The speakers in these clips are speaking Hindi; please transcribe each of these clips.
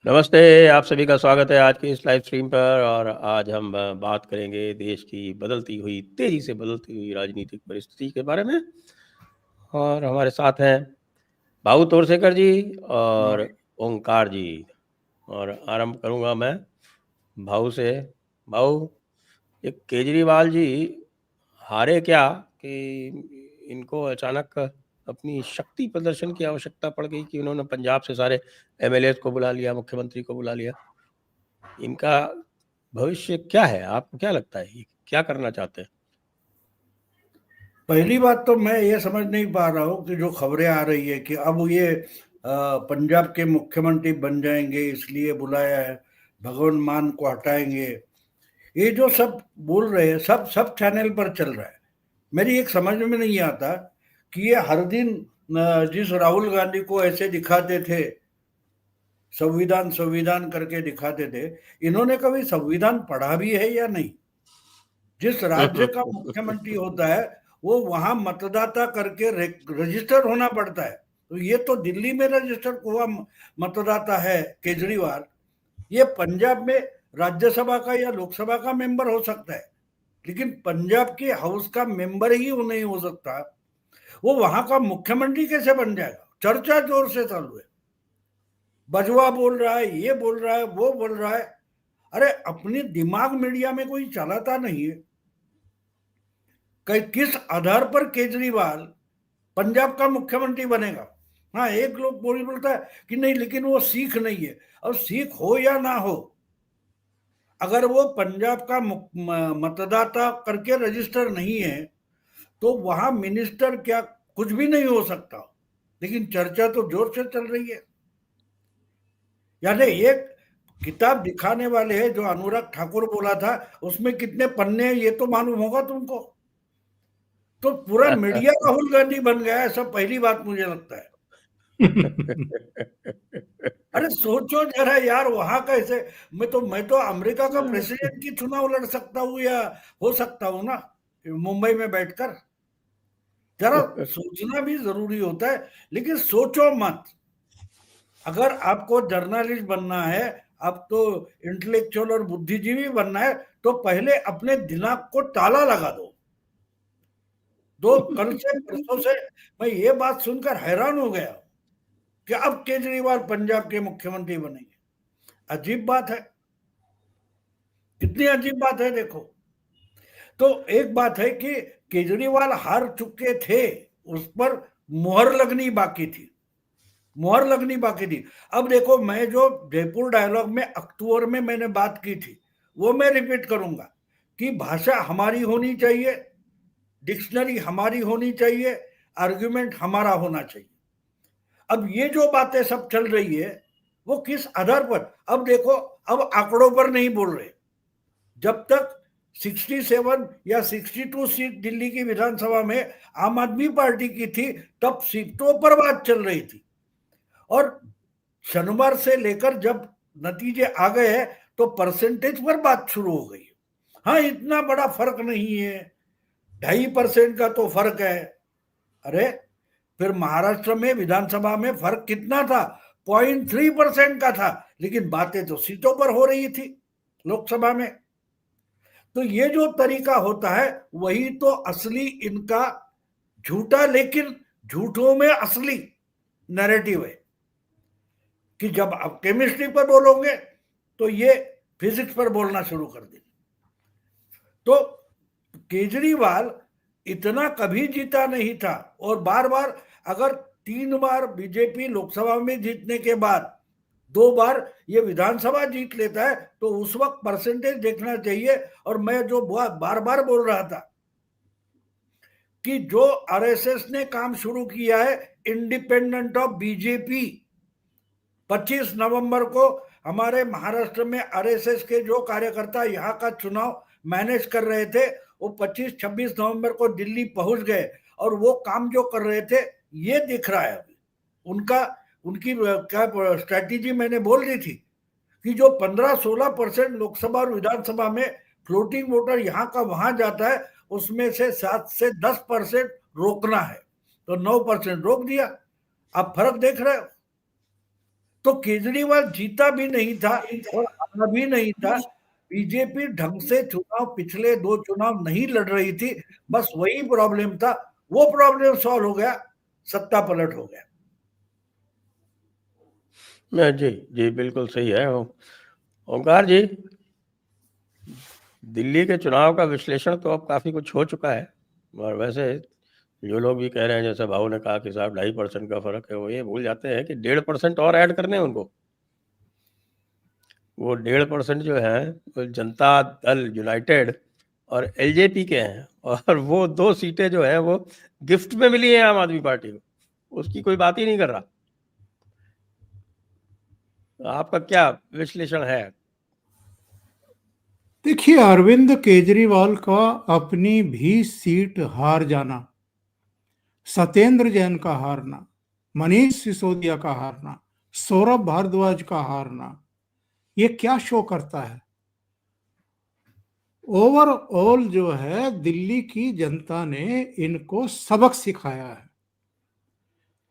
नमस्ते, आप सभी का स्वागत है आज की इस लाइव स्ट्रीम पर। और आज हम बात करेंगे देश की तेज़ी से बदलती हुई राजनीतिक परिस्थिति के बारे में। और हमारे साथ हैं भाऊ तोरसेकर जी और ओंकार जी। और आरंभ करूंगा मैं भाऊ से। भाऊ, ये केजरीवाल जी हारे क्या कि इनको अचानक अपनी शक्ति प्रदर्शन की आवश्यकता पड़ गई कि उन्होंने पंजाब से सारे एमएलएज को बुला लिया, मुख्यमंत्री को बुला लिया? इनका भविष्य क्या है? आपको क्या लगता है, ये क्या करना चाहते हैं? पहली बात तो मैं ये समझ नहीं पा रहा हूँ कि जो खबरें आ रही है कि अब ये पंजाब के मुख्यमंत्री बन जाएंगे इसलिए बुलाया है, भगवंत मान को हटाएंगे, ये जो सब बोल रहे हैं सब सब चैनल पर चल रहा है। मेरी एक समझ में नहीं आता कि ये हर दिन जिस राहुल गांधी को ऐसे दिखाते थे, संविधान संविधान करके दिखाते थे, इन्होंने कभी संविधान पढ़ा भी है या नहीं? जिस राज्य का मुख्यमंत्री होता है वो वहां मतदाता करके रजिस्टर होना पड़ता है। तो ये तो दिल्ली में रजिस्टर हुआ मतदाता है केजरीवाल, ये पंजाब में राज्यसभा का या लोकसभा का मेंबर हो सकता है, लेकिन पंजाब के हाउस का मेंबर ही वो नहीं हो सकता। वो वहां का मुख्यमंत्री कैसे बन जाएगा? चर्चा जोर से चालू है, बजवा बोल रहा है, ये बोल रहा है, वो बोल रहा है। अरे अपने दिमाग मीडिया में कोई चलाता नहीं है। किस आधार पर केजरीवाल पंजाब का मुख्यमंत्री बनेगा? हाँ, एक लोग बोलता है कि नहीं लेकिन वो सिख नहीं है। अब सिख हो या ना हो, अगर वो पंजाब का मतदाता करके रजिस्टर नहीं है तो वहां मिनिस्टर क्या कुछ भी नहीं हो सकता। लेकिन चर्चा तो जोर से चल रही है। यानी एक किताब दिखाने वाले हैं जो अनुराग ठाकुर बोला था, उसमें कितने पन्ने हैं ये तो मालूम होगा तुमको। तो पूरा मीडिया राहुल गांधी बन गया है, सब पहली बात मुझे लगता है। अरे सोचो जरा यार, वहां कैसे मैं तो अमेरिका का प्रेसिडेंट की चुनाव लड़ सकता हूँ या हो सकता हूँ ना, मुंबई में बैठकर। जरा सोचना भी जरूरी होता है, लेकिन सोचो मत। अगर आपको जर्नलिस्ट बनना है, आप तो इंटेलेक्चुअल और बुद्धिजीवी बनना है, तो पहले अपने दिमाग को ताला लगा दो। कल से परसों से मैं ये बात सुनकर हैरान हो गया कि अब केजरीवाल पंजाब के मुख्यमंत्री बनेंगे। अजीब बात है, कितनी अजीब बात है देखो। तो एक बात है कि केजरीवाल हार चुके थे, उस पर मुहर लगनी बाकी थी, मुहर लगनी बाकी थी। अब देखो, मैं जो जयपुर डायलॉग में अक्टूबर में मैंने बात की थी वो मैं रिपीट करूंगा कि भाषा हमारी होनी चाहिए, डिक्शनरी हमारी होनी चाहिए, आर्गुमेंट हमारा होना चाहिए। अब ये जो बातें सब चल रही है वो किस आधार पर? अब देखो, अब आंकड़ों पर नहीं बोल रहे। जब तक 67 या 62 सीट दिल्ली की विधानसभा में आम आदमी पार्टी की थी, तब सीटों पर बात चल रही थी। और शनिवार से लेकर जब नतीजे आ गए हैं तो परसेंटेज पर बात शुरू हो गई। हाँ, इतना बड़ा फर्क नहीं है, 2.5% का तो फर्क है। अरे फिर महाराष्ट्र में विधानसभा में फर्क कितना था? 0.3% का था, लेकिन बातें तो सीटों पर हो रही थी लोकसभा में। तो ये जो तरीका होता है वही तो असली इनका झूठा लेकिन झूठों में असली नैरेटिव है कि जब आप केमिस्ट्री पर बोलोगे तो ये फिजिक्स पर बोलना शुरू कर देंगे। तो केजरीवाल इतना कभी जीता नहीं था, और बार बार, अगर 3 बार बीजेपी लोकसभा में जीतने के बाद 2 बार ये विधानसभा जीत लेता है तो उस वक्त परसेंटेज देखना चाहिए। और मैं जो बार बार बोल रहा था कि जो आरएसएस ने काम शुरू किया है इंडिपेंडेंट ऑफ बीजेपी, 25 नवंबर को हमारे महाराष्ट्र में आरएसएस के जो कार्यकर्ता यहाँ का चुनाव मैनेज कर रहे थे, वो 25-26 नवंबर को दिल्ली पहुंच गए और वो काम जो कर रहे थे ये दिख रहा है अभी उनका। उनकी क्या स्ट्रैटेजी मैंने बोल दी थी कि जो 15-16% लोकसभा और विधानसभा में फ्लोटिंग वोटर यहाँ का वहां जाता है, उसमें से 7 से 10% रोकना है, तो 9% रोक दिया। आप फर्क देख रहे हो? तो केजरीवाल जीता भी नहीं था और हारा भी नहीं था। बीजेपी ढंग से चुनाव पिछले 2 चुनाव नहीं लड़ रही थी, बस वही प्रॉब्लम था। वो प्रॉब्लम सॉल्व हो गया, सत्ता पलट हो गया। जी जी बिल्कुल सही है। ओंकार जी, दिल्ली के चुनाव का विश्लेषण तो अब काफ़ी कुछ हो चुका है, और वैसे जो लोग भी कह रहे हैं, जैसे भाऊ ने कहा कि साहब 2.5% का फर्क है, वो ये भूल जाते हैं कि 1.5% और ऐड करने हैं उनको। वो 1.5% जो है वो जनता दल यूनाइटेड और एलजेपी के हैं, और वो 2 सीटें जो हैं वो गिफ्ट में मिली है आम आदमी पार्टी को, उसकी कोई बात ही नहीं कर रहा। आपका क्या विश्लेषण है? देखिए, अरविंद केजरीवाल का अपनी भी सीट हार जाना, सत्येंद्र जैन का हारना, मनीष सिसोदिया का हारना, सौरभ भारद्वाज का हारना, ये क्या शो करता है? ओवरऑल जो है दिल्ली की जनता ने इनको सबक सिखाया है।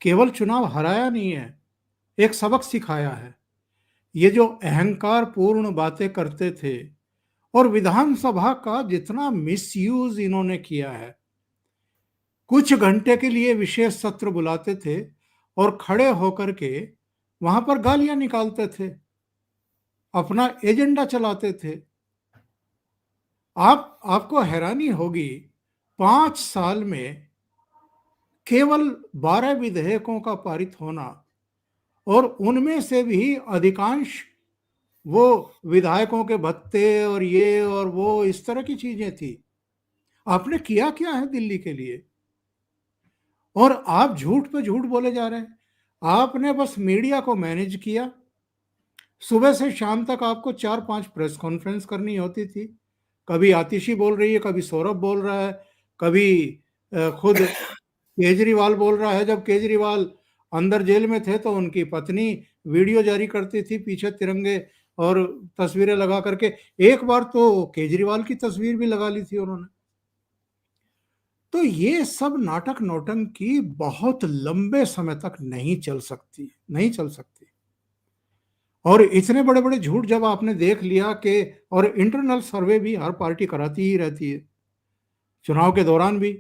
केवल चुनाव हराया नहीं है, एक सबक सिखाया है। ये जो अहंकार पूर्ण बातें करते थे और विधानसभा का जितना मिसयूज इन्होंने किया है, कुछ घंटे के लिए विशेष सत्र बुलाते थे और खड़े होकर के वहां पर गालियां निकालते थे, अपना एजेंडा चलाते थे। आपको हैरानी होगी, 5 साल में केवल 12 विधेयकों का पारित होना, और उनमें से भी अधिकांश वो विधायकों के भत्ते और ये और वो इस तरह की चीजें थी। आपने किया क्या है दिल्ली के लिए? और आप झूठ पे झूठ बोले जा रहे हैं। आपने बस मीडिया को मैनेज किया। सुबह से शाम तक आपको 4-5 प्रेस कॉन्फ्रेंस करनी होती थी। कभी आतिशी बोल रही है, कभी सौरभ बोल रहा है, कभी खुद केजरीवाल बोल रहा है। जब केजरीवाल अंदर जेल में थे तो उनकी पत्नी वीडियो जारी करती थी पीछे तिरंगे और तस्वीरें लगा करके। एक बार तो केजरीवाल की तस्वीर भी लगा ली थी उन्होंने। तो ये सब नाटक नौटंकी बहुत लंबे समय तक नहीं चल सकती। और इतने बड़े बड़े झूठ जब आपने देख लिया कि, और इंटरनल सर्वे भी हर पार्टी कराती ही रहती है, चुनाव के दौरान भी,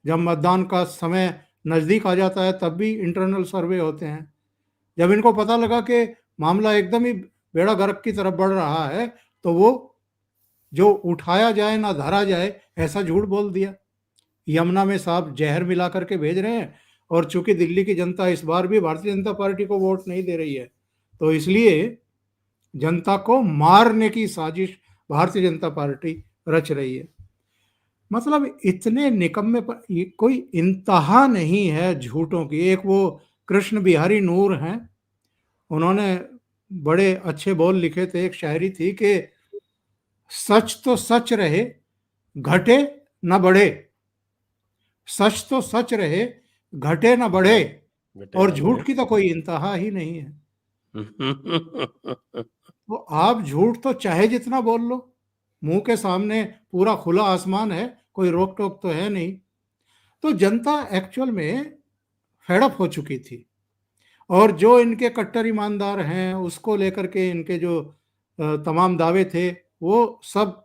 जब मतदान का समय नजदीक आ जाता है तब भी इंटरनल सर्वे होते हैं। जब इनको पता लगा कि मामला एकदम ही बेड़ा गर्क की तरफ बढ़ रहा है तो वो जो उठाया जाए ना धरा जाए ऐसा झूठ बोल दिया। यमुना में साहब जहर मिला करके भेज रहे हैं, और चूंकि दिल्ली की जनता इस बार भी भारतीय जनता पार्टी को वोट नहीं दे रही है, तो इसलिए जनता को मारने की साजिश भारतीय जनता पार्टी रच रही है। मतलब इतने निकम्मे पर कोई इंतहा नहीं है झूठों की। एक वो कृष्ण बिहारी नूर हैं, उन्होंने बड़े अच्छे बोल लिखे थे, एक शायरी थी कि सच तो सच रहे, घटे न बढ़े। सच तो सच रहे, घटे न बढ़े, और झूठ की तो कोई इंतहा ही नहीं है। तो आप झूठ तो चाहे जितना बोल लो, मुंह के सामने पूरा खुला आसमान है, कोई रोक टोक तो है नहीं। तो जनता एक्चुअल में फेडअप हो चुकी थी, और जो इनके कट्टर ईमानदार हैं उसको लेकर के इनके जो तमाम दावे थे वो सब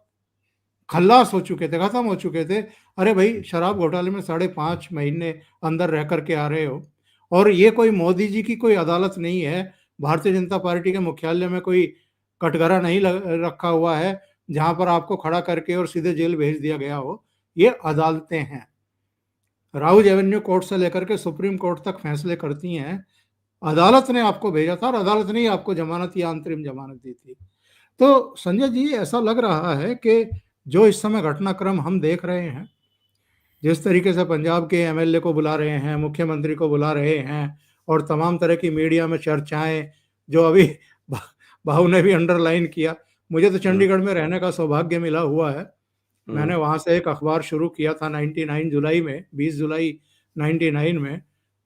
खल्लास हो चुके थे, खत्म हो चुके थे। अरे भाई, शराब घोटाले में 5.5 महीने अंदर रह करके आ रहे हो, और ये कोई मोदी जी की कोई अदालत नहीं है, भारतीय जनता पार्टी के मुख्यालय में कोई कटघरा नहीं रखा हुआ है जहां पर आपको खड़ा करके और सीधे जेल भेज दिया गया हो। ये अदालतें हैं, राउज एवेन्यू कोर्ट से लेकर के सुप्रीम कोर्ट तक फैसले करती हैं। अदालत ने आपको भेजा था और अदालत ने आपको जमानत या अंतरिम जमानत दी थी। तो संजय जी, ऐसा लग रहा है कि जो इस समय घटनाक्रम हम देख रहे हैं, जिस तरीके से पंजाब के एमएलए को बुला रहे हैं, मुख्यमंत्री को बुला रहे हैं, और तमाम तरह की मीडिया में चर्चाएं, जो अभी भाऊ ने भी अंडरलाइन किया। मुझे तो चंडीगढ़ में रहने का सौभाग्य मिला हुआ है। मैंने वहां से एक अखबार शुरू किया था 99 जुलाई में, 20 जुलाई 99 में,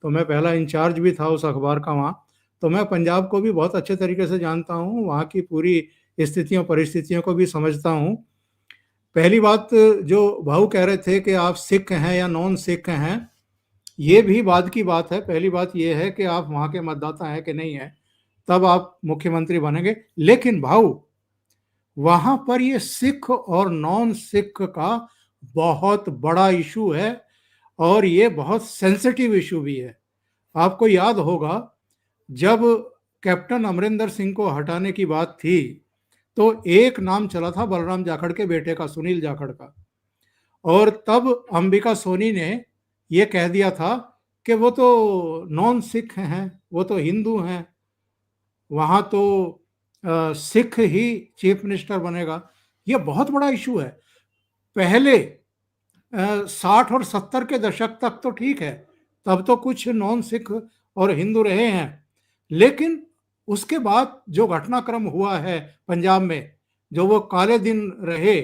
तो मैं पहला इंचार्ज भी था उस अखबार का वहाँ। तो मैं पंजाब को भी बहुत अच्छे तरीके से जानता हूँ, वहाँ की पूरी स्थितियों परिस्थितियों को भी समझता हूँ। पहली बात, जो भाऊ कह रहे थे कि आप सिख हैं या नॉन सिख हैं, ये भी बाद की बात है। पहली बात ये है कि आप वहाँ के मतदाता हैं कि नहीं है। तब आप मुख्यमंत्री बनेंगे। लेकिन भाऊ, वहां पर ये सिख और नॉन सिख का बहुत बड़ा इशू है और ये बहुत सेंसिटिव इशू भी है। आपको याद होगा, जब कैप्टन अमरिंदर सिंह को हटाने की बात थी तो एक नाम चला था बलराम जाखड़ के बेटे का, सुनील जाखड़ का, और तब अंबिका सोनी ने ये कह दिया था कि वो तो नॉन सिख हैं, वो तो हिंदू हैं, वहां तो सिख ही चीफ मिनिस्टर बनेगा। ये बहुत बड़ा इशू है। पहले 60 और 70 के दशक तक तो ठीक है, तब तो कुछ नॉन सिख और हिंदू रहे हैं, लेकिन उसके बाद जो घटनाक्रम हुआ है पंजाब में, जो वो काले दिन रहे,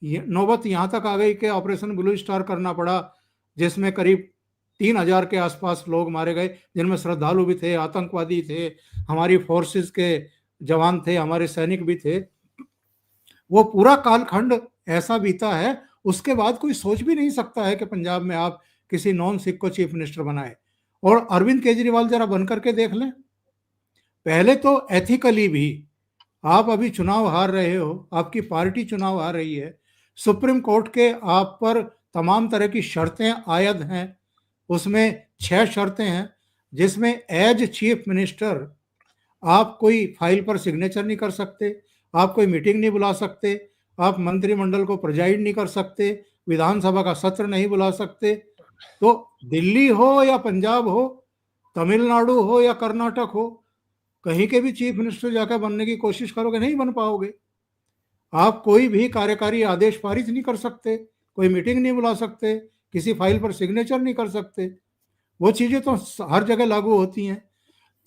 नौबत यहाँ तक आ गई कि ऑपरेशन ब्लू स्टार करना पड़ा, जिसमें करीब 3000 के आसपास लोग मारे गए, जिनमें श्रद्धालु भी थे, आतंकवादी थे, हमारी फोर्सेस के जवान थे, हमारे सैनिक भी थे। वो पूरा कालखंड ऐसा बीता है, उसके बाद कोई सोच भी नहीं सकता है कि पंजाब में आप किसी नॉन सिख को चीफ मिनिस्टर बनाए। और अरविंद केजरीवाल जरा बन करके देख लें। पहले तो एथिकली भी आप अभी चुनाव हार रहे हो, आपकी पार्टी चुनाव हार रही है, सुप्रीम कोर्ट के आप पर तमाम तरह की शर्तें आयद हैं, उसमें 6 शर्तें हैं, जिसमें एज चीफ मिनिस्टर आप कोई फाइल पर सिग्नेचर नहीं कर सकते, आप कोई मीटिंग नहीं बुला सकते, आप मंत्रिमंडल को प्रेजाइड नहीं कर सकते, विधानसभा का सत्र नहीं बुला सकते। तो दिल्ली हो या पंजाब हो, तमिलनाडु हो या कर्नाटक हो, कहीं के भी चीफ मिनिस्टर जाकर बनने की कोशिश करोगे, नहीं बन पाओगे। आप कोई भी कार्यकारी आदेश पारित नहीं कर सकते, कोई मीटिंग नहीं बुला सकते, किसी फाइल पर सिग्नेचर नहीं कर सकते। वो चीजें तो हर जगह लागू होती हैं।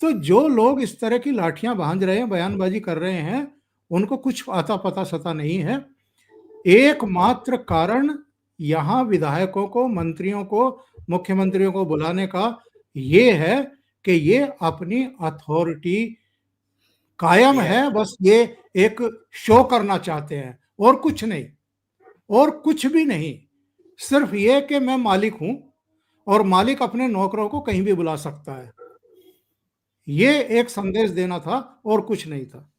तो जो लोग इस तरह की लाठियां बांध रहे हैं, बयानबाजी कर रहे हैं, उनको कुछ आता पता सता नहीं है। एकमात्र कारण यहाँ विधायकों को, मंत्रियों को, मुख्यमंत्रियों को बुलाने का ये है कि ये अपनी अथॉरिटी कायम है, बस ये एक शो करना चाहते हैं, और कुछ नहीं, और कुछ भी नहीं। सिर्फ ये कि मैं मालिक हूं और मालिक अपने नौकरों को कहीं भी बुला सकता है। ये एक संदेश देना था और कुछ नहीं था।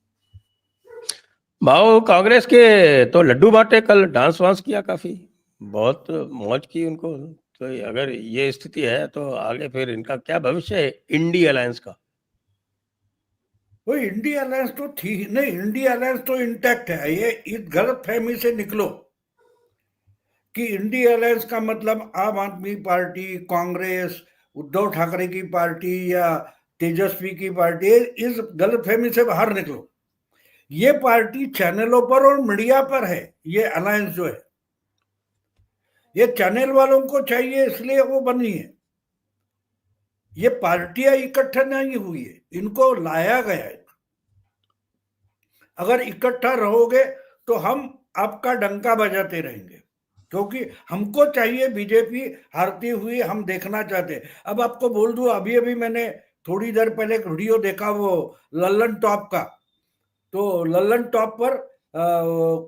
भाव कांग्रेस के तो लड्डू बांटे, कल डांस वांस किया, काफी बहुत मौज की उनको। तो अगर ये स्थिति है तो आगे फिर इनका क्या भविष्य है इंडी अलायंस का? वो इंडी अलायंस तो थी नहीं, इंडी अलायंस तो इंटैक्ट है। ये इस गलत फहमी से निकलो कि इंडी अलायंस का मतलब आम आदमी पार्टी, कांग्रेस, उद्धव ठाकरे की पार्टी या तेजस्वी की पार्टी, इस गलतफहमी से बाहर निकलो। ये पार्टी चैनलों पर और मीडिया पर है। ये अलायंस जो है, ये चैनल वालों को चाहिए इसलिए वो बनी है। ये पार्टियां इकट्ठा नहीं हुई है, इनको लाया गया है। अगर इकट्ठा रहोगे तो हम आपका डंका बजाते रहेंगे, क्योंकि हमको चाहिए बीजेपी हारती हुई, हम देखना चाहते हैं। अब आपको बोल दूं, अभी अभी मैंने थोड़ी देर पहले एक वीडियो देखा, वो लल्लन टॉप का। तो लल्लन टॉप पर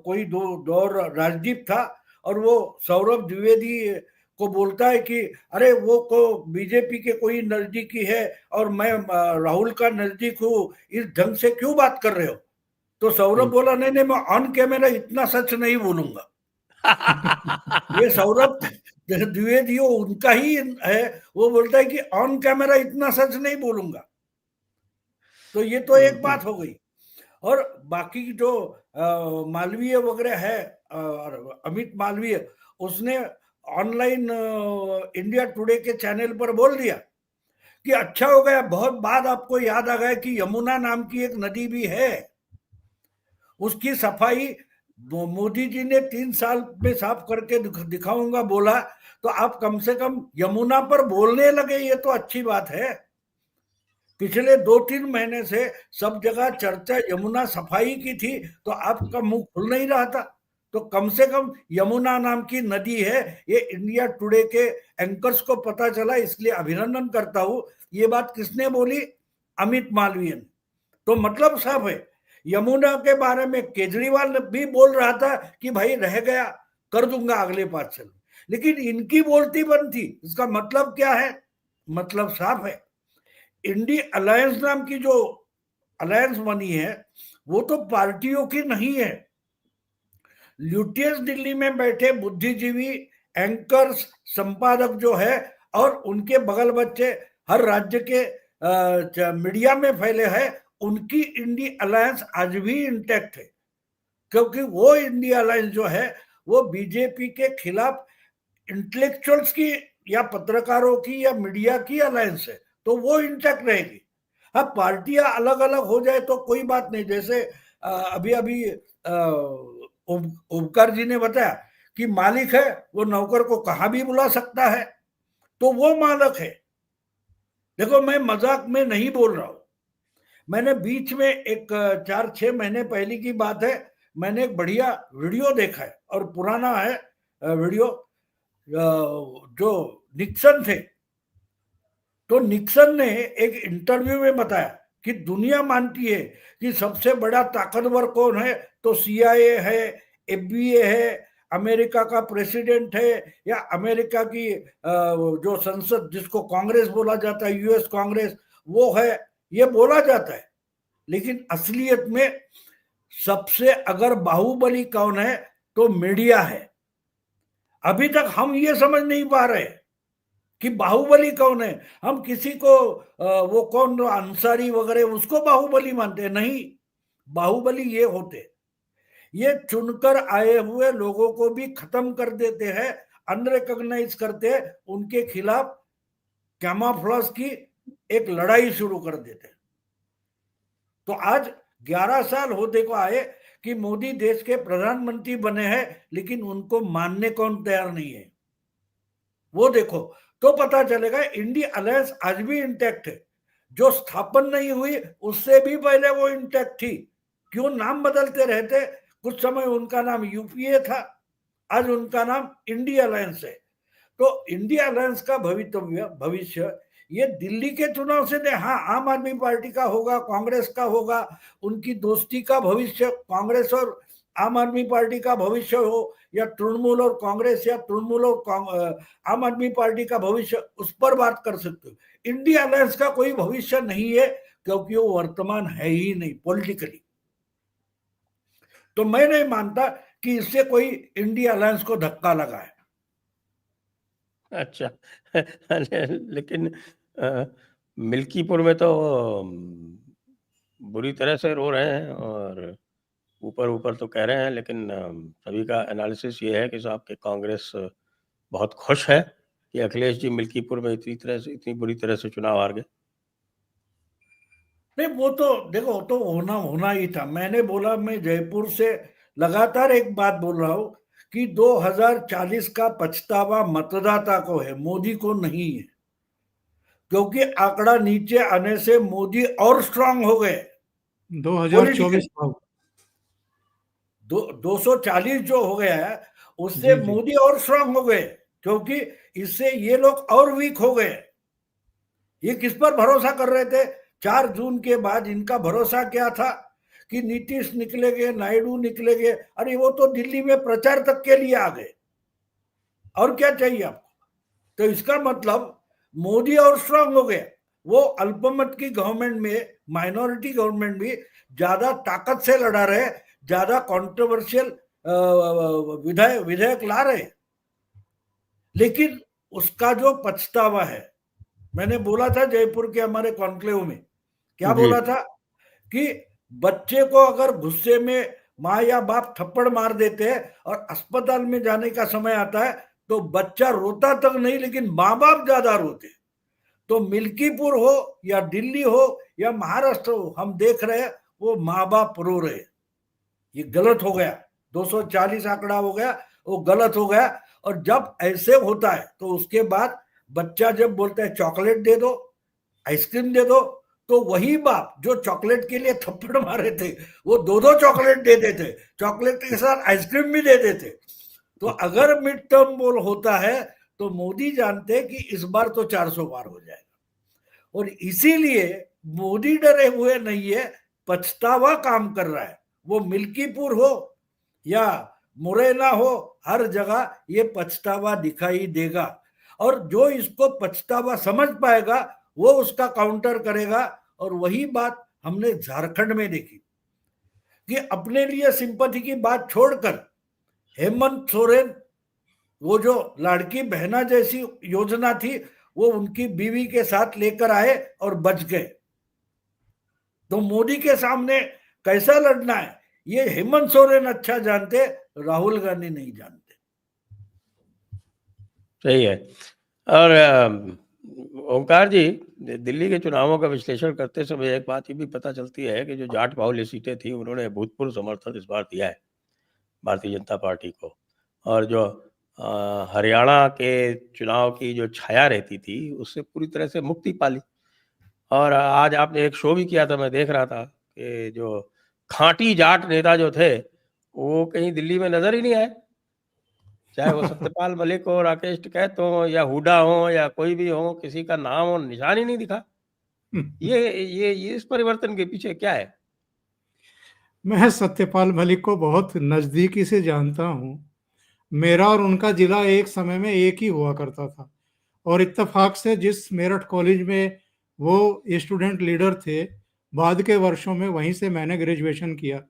कोई दो राजदीप था, और वो सौरभ द्विवेदी को बोलता है कि अरे वो को बीजेपी के कोई नजदीकी है और मैं राहुल का नजदीक हूँ, इस ढंग से क्यों बात कर रहे हो? तो सौरभ बोला नहीं नहीं, मैं ऑन कैमरा इतना सच नहीं बोलूंगा। ये सौरभ द्विवेदी उनका ही है, वो बोलता है कि ऑन कैमरा इतना सच नहीं बोलूंगा। तो ये तो एक बात हो गई। और बाकी जो मालवीय वगैरह है, अमित मालवीय, उसने ऑनलाइन इंडिया टुडे के चैनल पर बोल दिया कि अच्छा हो गया, बहुत बाद आपको याद आ गया कि यमुना नाम की एक नदी भी है, उसकी सफाई मोदी जी ने 3 साल में साफ करके दिखाऊंगा बोला, तो आप कम से कम यमुना पर बोलने लगे, ये तो अच्छी बात है। पिछले 2-3 महीने से सब जगह चर्चा यमुना सफाई की थी, तो आपका मुंह खुल नहीं रहा था। तो कम से कम यमुना नाम की नदी है, ये इंडिया टुडे के एंकर्स को पता चला, इसलिए अभिनंदन करता हूं। ये बात किसने बोली? अमित मालवीय ने। तो मतलब साफ है, यमुना के बारे में केजरीवाल भी बोल रहा था कि भाई रह गया, कर दूंगा अगले 5 साल, लेकिन इनकी बोलती बंद थी। इसका मतलब क्या है? मतलब साफ है, इंडी अलायंस नाम की जो अलायंस बनी है वो तो पार्टियों की नहीं है। ल्यूटियस दिल्ली में बैठे बुद्धिजीवी, एंकर्स, संपादक जो है और उनके बगल बच्चे हर राज्य के मीडिया में फैले हैं, उनकी इंडी अलायंस आज भी इंटैक्ट है, क्योंकि वो इंडिया अलायंस जो है वो बीजेपी के खिलाफ इंटेलेक्चुअल्स की या पत्रकारों की या मीडिया की अलायंस है, तो वो इंटैक्ट रहेगी। हाँ, पार्टियां अलग अलग हो जाए तो कोई बात नहीं, जैसे अभी अभी ओमकार जी ने बताया कि मालिक है वो नौकर को कहां भी बुला सकता है, तो वो मालिक है। देखो, मैं मजाक में नहीं बोल रहा हूं, मैंने बीच में एक 4-6 महीने पहले की बात है, मैंने एक बढ़िया वीडियो देखा है और पुराना है वीडियो, जो निक्सन थे, तो निक्सन ने एक इंटरव्यू में बताया कि दुनिया मानती है कि सबसे बड़ा ताकतवर कौन है, तो सीआईए है, एफबीए है, अमेरिका का प्रेसिडेंट है, या अमेरिका की जो संसद जिसको कांग्रेस बोला जाता है, यूएस कांग्रेस, वो है, ये बोला जाता है। लेकिन असलियत में सबसे अगर बाहुबली कौन है तो मीडिया है। अभी तक हम ये समझ नहीं पा रहे कि बाहुबली कौन है। हम किसी को वो कौन अंसारी वगैरह उसको बाहुबली मानते हैं, नहीं, बाहुबली ये होते, ये चुनकर आए हुए लोगों को भी खत्म कर देते हैं, अनरिकॉग्नाइज करते हैं, उनके खिलाफ कैमोफ्लेज की एक लड़ाई शुरू कर देते हैं। तो आज 11 साल होने को आए कि मोदी देश के प्रधानमंत्री बने हैं, लेकिन उनको मानने कौन तैयार नहीं है, वो देखो तो पता चलेगा। इंडिया अलायंस आज भी इंटैक्ट है, जो स्थापन नहीं हुई उससे भी पहले वो इंटैक्ट थी। क्यों नाम बदलते रहते, कुछ समय उनका नाम यूपीए था, आज उनका नाम इंडिया अलायंस है। तो इंडिया अलायंस का भविष्य ये दिल्ली के चुनाव से नहीं, हाँ, आम आदमी पार्टी का होगा, कांग्रेस का होगा, उनकी दोस्ती का भविष्य, कांग्रेस और आम आदमी पार्टी का भविष्य हो, या तृणमूल और कांग्रेस, या तृणमूल और आम आदमी पार्टी का भविष्य, उस पर बात कर सकते हो। इंडिया अलायंस का कोई भविष्य नहीं है, क्योंकि वो वर्तमान है ही नहीं पॉलिटिकली। तो मैं नहीं मानता कि इससे कोई इंडिया अलायंस को धक्का लगा है। अच्छा लेकिन मिल्कीपुर में तो बुरी तरह से रो रहे हैं और ऊपर ऊपर तो कह रहे हैं, लेकिन सभी का एनालिसिस ये है कि साहब के कांग्रेस बहुत खुश है कि अखिलेश जी मिल्कीपुर में इतनी बुरी तरह से चुनाव हार गए। नहीं, वो तो देखो, तो होना ही था। मैंने बोला, मैं जयपुर से लगातार एक बात बोल रहा हूं कि 2040 का पछतावा मतदाता को है, मोदी को नहीं है, क्योंकि आंकड़ा नीचे आने से मोदी और स्ट्रांग हो गए। 2024 240 जो हो गया है उससे जी, जी। मोदी और स्ट्रांग हो गए, क्योंकि इससे ये लोग और वीक हो गए। ये किस पर भरोसा कर रहे थे? 4 जून के बाद इनका भरोसा क्या था कि नीतीश निकलेंगे, नायडू निकलेंगे। अरे वो तो दिल्ली में प्रचार तक के लिए आ गए, और क्या चाहिए आपको? तो इसका मतलब मोदी और स्ट्रांग हो गया। वो अल्पमत की गवर्नमेंट में, माइनॉरिटी गवर्नमेंट भी ज्यादा ताकत से लड़ा रहे, ज्यादा कंट्रोवर्शियल विधेयक ला रहे। लेकिन उसका जो पछतावा है, मैंने बोला था जयपुर के हमारे कॉन्क्लेव में, क्या जी। बोला था कि बच्चे को अगर गुस्से में माँ या बाप थप्पड़ मार देते हैं और अस्पताल में जाने का समय आता है तो बच्चा रोता तक नहीं, लेकिन माँ बाप ज्यादा रोते। तो मिल्कीपुर हो या दिल्ली हो या महाराष्ट्र हो, हम देख रहे हैं वो माँ बाप रो रहे। ये गलत हो गया, 240 आंकड़ा हो गया, वो गलत हो गया। और जब ऐसे होता है तो उसके बाद बच्चा जब बोलता है चॉकलेट दे दो, आइसक्रीम दे दो, तो वही बाप जो चॉकलेट के लिए थप्पड़ मारे थे वो 2-2 चॉकलेट दे देते, चॉकलेट के साथ आइसक्रीम भी दे देते। तो अगर मिड टर्म पोल होता है तो मोदी जानते कि इस बार तो 400 पार हो जाएगा, और इसीलिए मोदी डरे हुए नहीं है, पछतावा काम कर रहा है। वो मिल्कीपुर हो या मुरैना हो, हर जगह ये पछतावा दिखाई देगा, और जो इसको पछतावा समझ पाएगा वो उसका काउंटर करेगा। और वही बात हमने झारखंड में देखी कि अपने लिए सिंपैथी की बात छोड़कर हेमंत सोरेन वो जो लाड़की बहना जैसी योजना थी वो उनकी बीवी के साथ लेकर आए और बच गए। तो मोदी के सामने कैसा लड़ना है ये हेमंत सोरेन अच्छा जानते, राहुल गांधी नहीं जानते। सही है। और ओंकार जी, दिल्ली के चुनावों का विश्लेषण करते समय एक बात ये भी पता चलती है कि जो जाट बाहुल्य सीटें थी उन्होंने अभूतपूर्व समर्थन इस बार दिया है भारतीय जनता पार्टी को। और जो हरियाणा के चुनाव की जो छाया रहती थी उससे पूरी तरह से मुक्ति पाली। और आज आपने एक शो भी किया था, मैं देख रहा था कि जो खांटी जाट नेता जो थे वो कहीं दिल्ली में नजर ही नहीं आए, चाहे वो सत्यपाल मलिक हो, राकेश टिकैत हो या हुडा हो या कोई भी हो, किसी का नाम और निशान ही नहीं दिखा। ये इस परिवर्तन के पीछे क्या है? मैं सत्यपाल मलिक को बहुत नजदीकी से जानता हूँ। मेरा और उनका जिला एक समय में एक ही हुआ करता था और इत्तेफाक से जिस मेरठ कॉलेज में वो स्टूडेंट लीडर थे, बाद के वर्षों में वहीं से मैंने ग्रेजुएशन किया।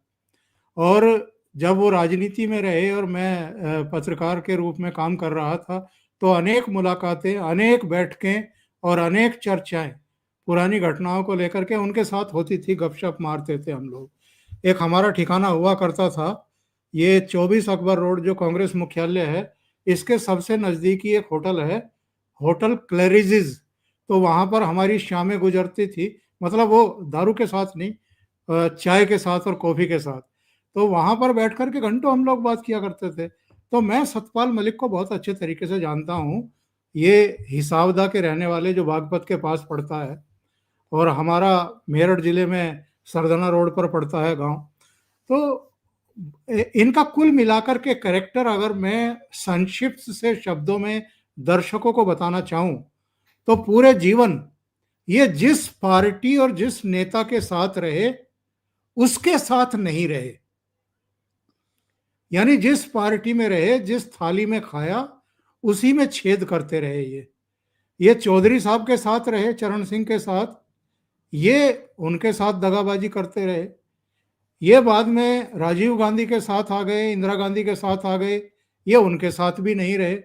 और जब वो राजनीति में रहे और मैं पत्रकार के रूप में काम कर रहा था तो अनेक मुलाकातें, अनेक बैठकें और अनेक चर्चाएं पुरानी घटनाओं को लेकर के उनके साथ होती थी। गपशप मारते थे हम लोग। एक हमारा ठिकाना हुआ करता था, ये 24 अकबर रोड जो कांग्रेस मुख्यालय है, इसके सबसे नज़दीकी एक होटल है, होटल क्लैरिजिज। तो वहाँ पर हमारी शामें गुजरती थी, मतलब वो दारू के साथ नहीं, चाय के साथ और कॉफ़ी के साथ। तो वहाँ पर बैठ कर के घंटों हम लोग बात किया करते थे। तो मैं सतपाल मलिक को बहुत अच्छे तरीके से जानता हूँ। ये हिसावदा के रहने वाले जो बागपत के पास पड़ता है और हमारा मेरठ जिले में सरदना रोड पर पड़ता है गांव। तो इनका कुल मिलाकर के कैरेक्टर अगर मैं संक्षिप्त से शब्दों में दर्शकों को बताना चाहूं तो पूरे जीवन ये जिस पार्टी और जिस नेता के साथ रहे उसके साथ नहीं रहे। यानी जिस पार्टी में रहे, जिस थाली में खाया उसी में छेद करते रहे। ये चौधरी साहब के साथ रहे, चरण सिंह के साथ, ये उनके साथ दगाबाजी करते रहे। ये बाद में राजीव गांधी के साथ आ गए, इंदिरा गांधी के साथ आ गए, ये उनके साथ भी नहीं रहे।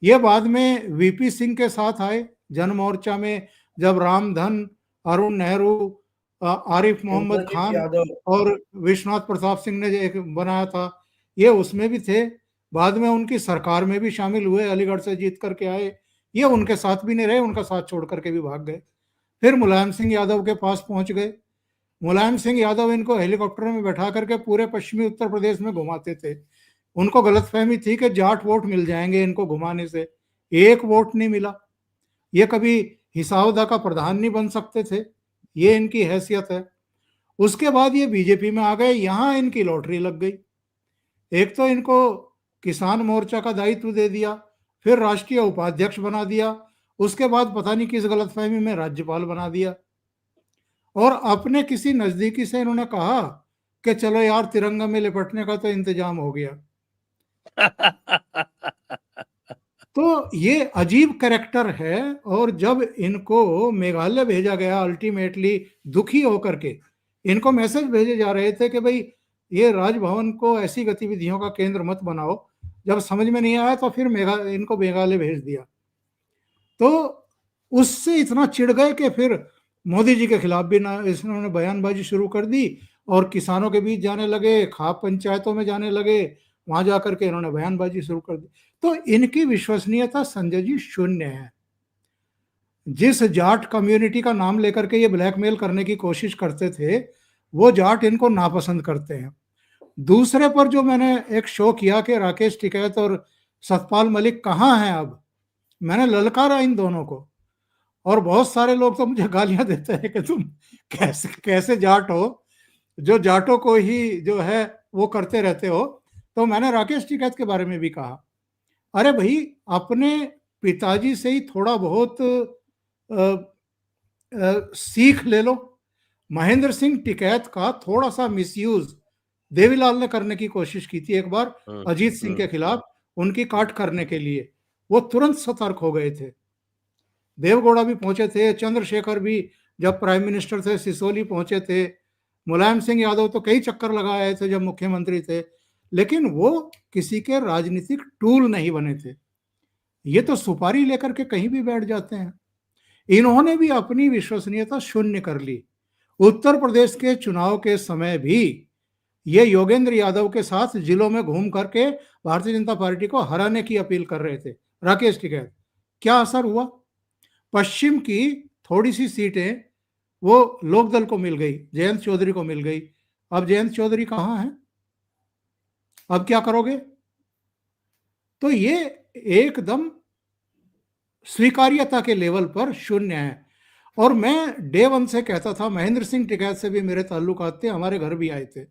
ये बाद में वीपी सिंह के साथ आए जन मोर्चा में, जब रामधन, अरुण नेहरू, आरिफ मोहम्मद खान और विश्वनाथ प्रताप सिंह ने एक बनाया था, ये उसमें भी थे। बाद में उनकी सरकार में भी शामिल हुए, अलीगढ़ से जीत करके आए, ये उनके साथ भी नहीं रहे, उनका साथ छोड़ करके भी भाग गए। फिर मुलायम सिंह यादव के पास पहुंच गए। मुलायम सिंह यादव इनको हेलीकॉप्टर में बैठा करके पूरे पश्चिमी उत्तर प्रदेश में घुमाते थे। उनको गलतफहमी थी कि जाट वोट मिल जाएंगे इनको घुमाने से, एक वोट नहीं मिला। ये कभी हिसावदा का प्रधान नहीं बन सकते थे, ये इनकी हैसियत है। उसके बाद ये बीजेपी में आ गए, यहां इनकी लॉटरी लग गई। एक तो इनको किसान मोर्चा का दायित्व दे दिया, फिर राष्ट्रीय उपाध्यक्ष बना दिया, उसके बाद पता नहीं किस गलतफहमी में राज्यपाल बना दिया। और अपने किसी नजदीकी से इन्होंने कहा कि चलो यार तिरंगा में लिपटने का तो इंतजाम हो गया। तो ये अजीब कैरेक्टर है। और जब इनको मेघालय भेजा गया, अल्टीमेटली दुखी होकर के इनको मैसेज भेजे जा रहे थे कि भाई ये राजभवन को ऐसी गतिविधियों का केंद्र मत बनाओ। जब समझ में नहीं आया तो फिर इनको मेघालय भेज दिया। तो उससे इतना चिढ़ गए कि फिर मोदी जी के खिलाफ भी ना इन्होंने बयानबाजी शुरू कर दी और किसानों के बीच जाने लगे, खाप पंचायतों में जाने लगे, वहां जाकर के इन्होंने बयानबाजी शुरू कर दी। तो इनकी विश्वसनीयता संजय जी शून्य है। जिस जाट कम्युनिटी का नाम लेकर के ये ब्लैकमेल करने की कोशिश करते थे वो जाट इनको नापसंद करते हैं। दूसरे पर जो मैंने एक शो किया कि राकेश टिकैत और सतपाल मलिक कहाँ हैं, अब मैंने ललकारा इन दोनों को। और बहुत सारे लोग तो मुझे गालियां देते हैं कि तुम कैसे कैसे जाट हो, जो जाटों को ही जो है वो करते रहते हो। तो मैंने राकेश टिकैत के बारे में भी कहा, अरे भाई अपने पिताजी से ही थोड़ा बहुत सीख ले लो। महेंद्र सिंह टिकैत का थोड़ा सा मिसयूज देवीलाल ने करने की कोशिश की थी एक बार अजीत सिंह के खिलाफ, उनकी काट करने के लिए वो तुरंत सतर्क हो गए थे। देवगौड़ा भी पहुंचे थे, चंद्रशेखर भी जब प्राइम मिनिस्टर थे सिसोली पहुंचे थे, मुलायम सिंह यादव तो कई चक्कर लगा आए थे जब मुख्यमंत्री थे, लेकिन वो किसी के राजनीतिक टूल नहीं बने थे। ये तो सुपारी लेकर के कहीं भी बैठ जाते हैं। इन्होंने भी अपनी विश्वसनीयता शून्य कर ली। उत्तर प्रदेश के चुनाव के समय भी ये योगेंद्र यादव के साथ जिलों में घूम करके भारतीय जनता पार्टी को हराने की अपील कर रहे थे, राकेश टिकैत। क्या असर हुआ? पश्चिम की थोड़ी सी सीटें वो लोकदल को मिल गई, जयंत चौधरी को मिल गई। अब जयंत चौधरी कहां है? अब क्या करोगे? तो ये एकदम स्वीकार्यता के लेवल पर शून्य है। और मैं डे वन से कहता था, महेंद्र सिंह टिकैत से भी मेरे ताल्लुकात थे, हमारे घर भी आए थे।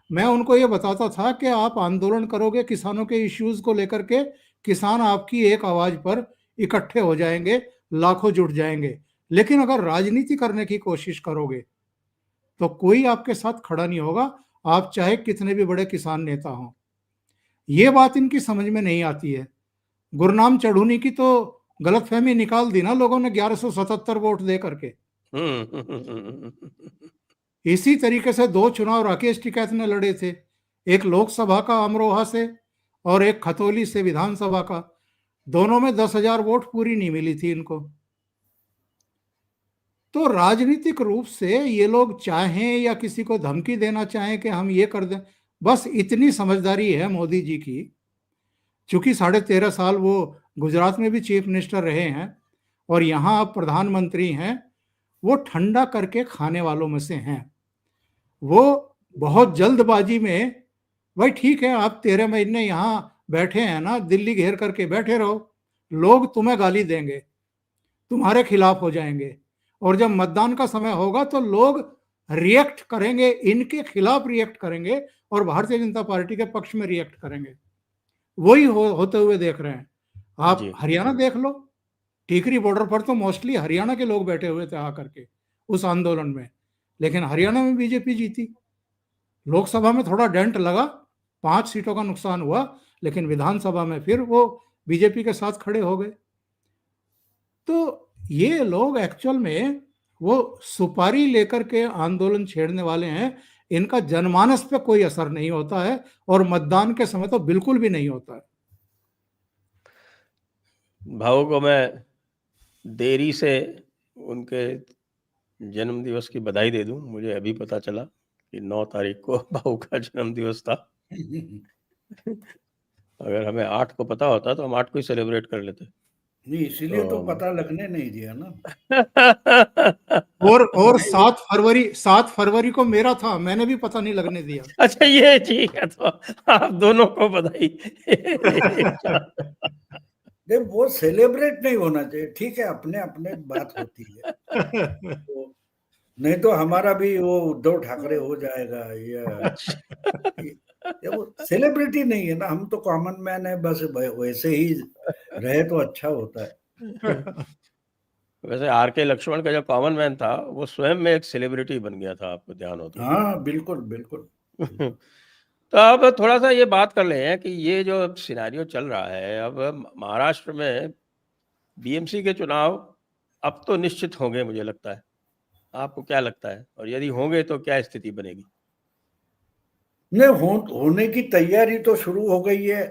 मैं उनको ये बताता था कि आप आंदोलन करोगे किसानों के इश्यूज को लेकर के, किसान आपकी एक आवाज पर इकट्ठे हो जाएंगे, लाखों जुट जाएंगे। लेकिन अगर राजनीति करने की कोशिश करोगे तो कोई आपके साथ खड़ा नहीं होगा, आप चाहे कितने भी बड़े किसान नेता हों। ये बात इनकी समझ में नहीं आती है। गुरनाम चढ़ूनी की तो गलतफहमी निकाल दी ना लोगों ने 1177 वोट दे करके। इसी तरीके से 2 चुनाव राकेश टिकैत ने लड़े थे, एक लोकसभा का अमरोहा से और एक खतौली से विधानसभा का। दोनों में 10,000 वोट पूरी नहीं मिली थी इनको। तो राजनीतिक रूप से ये लोग चाहें या किसी को धमकी देना चाहें कि हम ये कर दें, बस इतनी समझदारी है मोदी जी की। चूंकि 13.5 साल वो गुजरात में भी चीफ मिनिस्टर रहे हैं और यहाँ अब प्रधानमंत्री हैं, वो ठंडा करके खाने वालों में से हैं। वो बहुत जल्दबाजी में, भाई ठीक है आप 13 महीने यहाँ बैठे हैं ना, दिल्ली घेर करके बैठे रहो, लोग तुम्हें गाली देंगे, तुम्हारे खिलाफ हो जाएंगे, और जब मतदान का समय होगा तो लोग रिएक्ट करेंगे, इनके खिलाफ रिएक्ट करेंगे और भारतीय जनता पार्टी के पक्ष में रिएक्ट करेंगे। वही होते हुए देख रहे हैं आप। हरियाणा देख लो, टीकरी बॉर्डर पर तो मोस्टली हरियाणा के लोग बैठे हुए थे आकर के उस आंदोलन में, लेकिन हरियाणा में बीजेपी जीती। लोकसभा में थोड़ा डेंट लगा, 5 सीटों का नुकसान हुआ, लेकिन विधानसभा में फिर वो बीजेपी के साथ खड़े हो गए। तो ये लोग एक्चुअल में वो सुपारी लेकर के आंदोलन छेड़ने वाले हैं। इनका जनमानस पे कोई असर नहीं होता है और मतदान के समय तो बिल्कुल भी नहीं होता है। भाऊ को मैं देरी से उनके जन्म दिवस की बधाई दे दूं। मुझे अभी पता चला कि 9 तारीख को भाऊ का जन्म दिवस था। अगर हमें 8 को पता होता तो हम 8 को ही सेलिब्रेट कर लेते। नहीं, इसीलिए तो पता लगने नहीं दिया ना। और 7 फरवरी को मेरा था, मैंने भी पता नहीं लगने दिया। अच्छा ये ठीक है, तो आप दोनों को बधाई। देख, वो सेलिब्रेट नहीं होना चाहिए, ठीक है, अपने अपने बात होती है। तो नहीं तो हमारा भी वो उद्धव ठाकरे हो जाएगा या वो सेलिब्रिटी नहीं है ना, हम तो कॉमन मैन है, बस वैसे ही रहे तो अच्छा होता है। वैसे आर.के. लक्ष्मण का जो कॉमन मैन था वो स्वयं में एक सेलिब्रिटी बन गया था, आपको ध्यान हो तो। हाँ बिल्कुल बिल्कुल। तो अब थोड़ा सा ये बात कर लें कि ये जो सिनेरियो चल रहा है, अब महाराष्ट्र में बीएमसी के चुनाव अब तो निश्चित होंगे मुझे लगता है। आपको क्या लगता है, और यदि होंगे तो क्या स्थिति बनेगी? नहीं, होने की तैयारी तो शुरू हो गई है।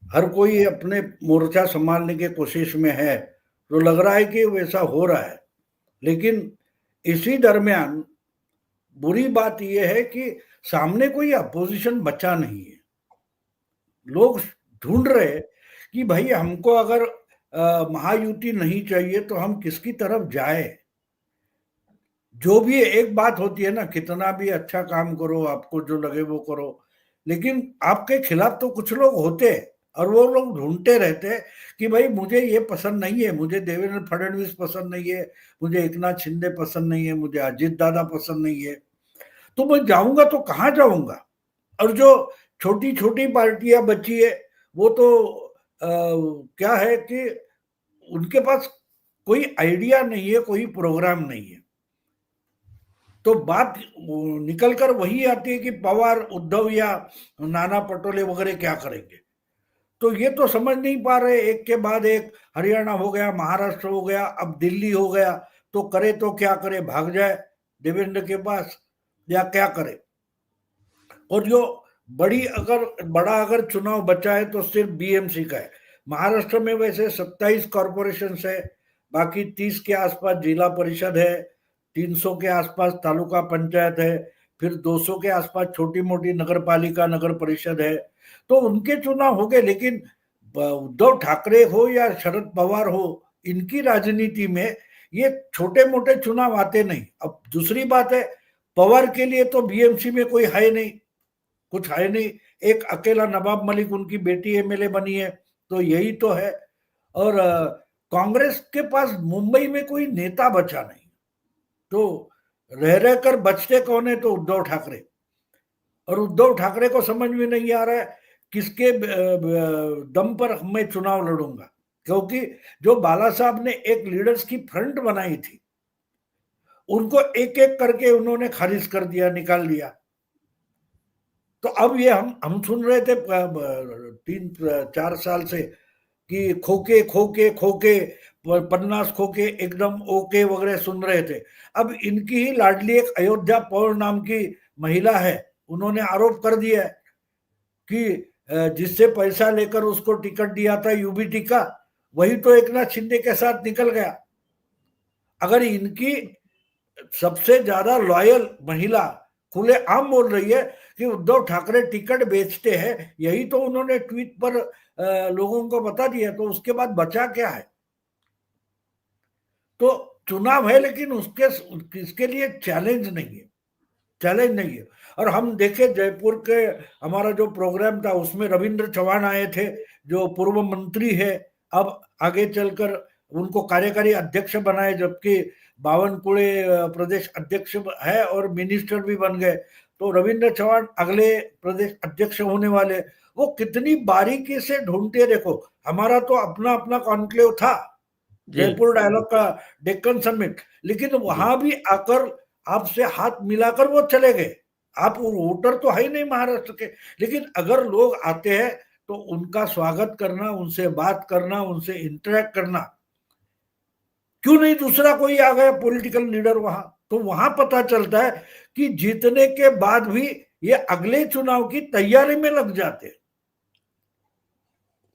हर कोई अपने मोर्चा संभालने की कोशिश में है, तो लग रहा है कि वैसा हो रहा है। लेकिन इसी दरमियान बुरी बात यह है कि सामने कोई अपोजिशन बचा नहीं है। लोग ढूंढ रहे कि भाई हमको अगर महायुति नहीं चाहिए तो हम किसकी तरफ जाए। जो भी एक बात होती है ना, कितना भी अच्छा काम करो, आपको जो लगे वो करो, लेकिन आपके खिलाफ तो कुछ लोग होते हैं और वो लोग ढूंढते रहते हैं कि भाई मुझे ये पसंद नहीं है, मुझे देवेंद्र फडणवीस पसंद नहीं है, मुझे एकनाथ शिंदे पसंद नहीं है, मुझे अजित दादा पसंद नहीं है, तो मैं जाऊंगा तो कहाँ जाऊंगा। और जो छोटी छोटी पार्टियां बची है वो तो क्या है कि उनके पास कोई आइडिया नहीं है, कोई प्रोग्राम नहीं है। तो बात निकल कर वही आती है कि पवार, उद्धव या नाना पटोले वगैरह क्या करेंगे। तो ये तो समझ नहीं पा रहे, एक के बाद एक, हरियाणा हो गया, महाराष्ट्र हो गया, अब दिल्ली हो गया, तो करे तो क्या करे, भाग जाए देवेंद्र के पास या क्या करे। और जो बड़ा अगर चुनाव बचा है तो सिर्फ बीएमसी का है। महाराष्ट्र में वैसे 27 कॉरपोरेशन है, बाकी 30 के आसपास जिला परिषद है, 300 के आसपास तालुका पंचायत है, फिर 200 के आसपास छोटी मोटी नगर पालिका नगर परिषद है। तो उनके चुनाव हो गए, लेकिन उद्धव ठाकरे हो या शरद पवार हो, इनकी राजनीति में ये छोटे मोटे चुनाव आते नहीं। अब दूसरी बात है, पवार के लिए तो बीएमसी में कोई है नहीं, कुछ है नहीं, एक अकेला नवाब मलिक उनकी बेटी एमएलए बनी है, तो यही तो है। और कांग्रेस के पास मुंबई में कोई नेता बचा नहीं, तो रह रहकर बचते कौन है, तो उद्धव ठाकरे। और उद्धव ठाकरे को समझ में नहीं आ रहा है किसके दम पर मैं चुनाव लड़ूंगा, क्योंकि जो बाला साहब ने एक लीडर्स की फ्रंट बनाई थी, उनको एक एक करके उन्होंने खारिज कर दिया, निकाल दिया। तो अब ये हम सुन रहे थे 3-4 साल से कि खोके खोके खोके 50 खोके एकदम ओके वगैरह सुन रहे थे। अब इनकी ही लाडली एक अयोध्या पौर नाम की महिला है, उन्होंने आरोप कर दिया है कि जिससे पैसा लेकर उसको टिकट दिया था यूबीटी का, वही तो एकनाथ शिंदे के साथ निकल गया। अगर इनकी सबसे ज्यादा लॉयल महिला खुले आम बोल रही है कि उद्धव ठाकरे टिकट बेचते हैं, यही तो उन्होंने ट्वीट पर लोगों को बता दिया, तो उसके बाद बचा क्या है। तो चुनाव है, लेकिन इसके लिए चैलेंज नहीं है, चैलेंज नहीं है। और हम देखे जयपुर के हमारा जो प्रोग्राम था उसमें रविंद्र चौहान आए थे, जो पूर्व मंत्री है, अब आगे चलकर उनको कार्यकारी अध्यक्ष बनाए, जबकि बावनकुळे प्रदेश अध्यक्ष है और मिनिस्टर भी बन गए। तो रविंद्र चौहान अगले प्रदेश अध्यक्ष होने वाले, वो कितनी बारीकी से ढूंढते। देखो, हमारा तो अपना अपना कॉन्क्लेव था, जयपुर डायलॉग का डेक्कन समिट, लेकिन वहां भी आकर आपसे हाथ मिलाकर वो चले गए। आप वोटर तो है ही नहीं महाराष्ट्र के, लेकिन अगर लोग आते हैं तो उनका स्वागत करना, उनसे बात करना, उनसे इंटरेक्ट करना। क्यों नहीं दूसरा कोई आ गया पॉलिटिकल लीडर वहां, तो वहां पता चलता है कि जीतने के बाद भी ये अगले चुनाव की तैयारी में लग जाते।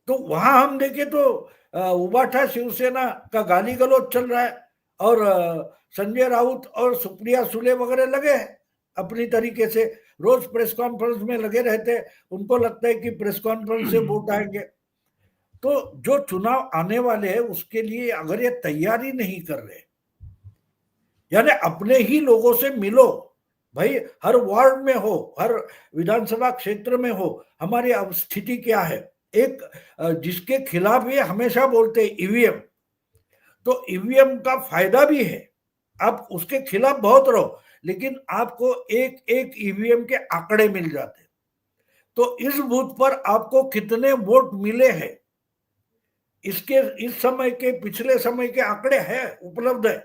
तो वहां हम देखें तो उबाठा शिवसेना का गाली गलौज चल रहा है, और संजय राउत और सुप्रिया सुले वगैरह लगे हैं अपनी तरीके से, रोज प्रेस कॉन्फ्रेंस में लगे रहते हैं, उनको लगता है कि प्रेस कॉन्फ्रेंस से वोट आएंगे। तो जो चुनाव आने वाले हैं उसके लिए अगर ये तैयारी नहीं कर रहे, यानी अपने ही लोगों से मिलो भाई, हर वार्ड में हो, हर विधानसभा क्षेत्र में हो, हमारी अब स्थिति क्या है। एक जिसके खिलाफ ये हमेशा बोलते हैं ईवीएम, तो ईवीएम का फायदा भी है, आप उसके खिलाफ बहुत रहो, लेकिन आपको एक एक ईवीएम के आंकड़े मिल जाते। तो इस बूथ पर आपको कितने वोट मिले हैं, इसके इस समय के पिछले समय के आंकड़े हैं, उपलब्ध है।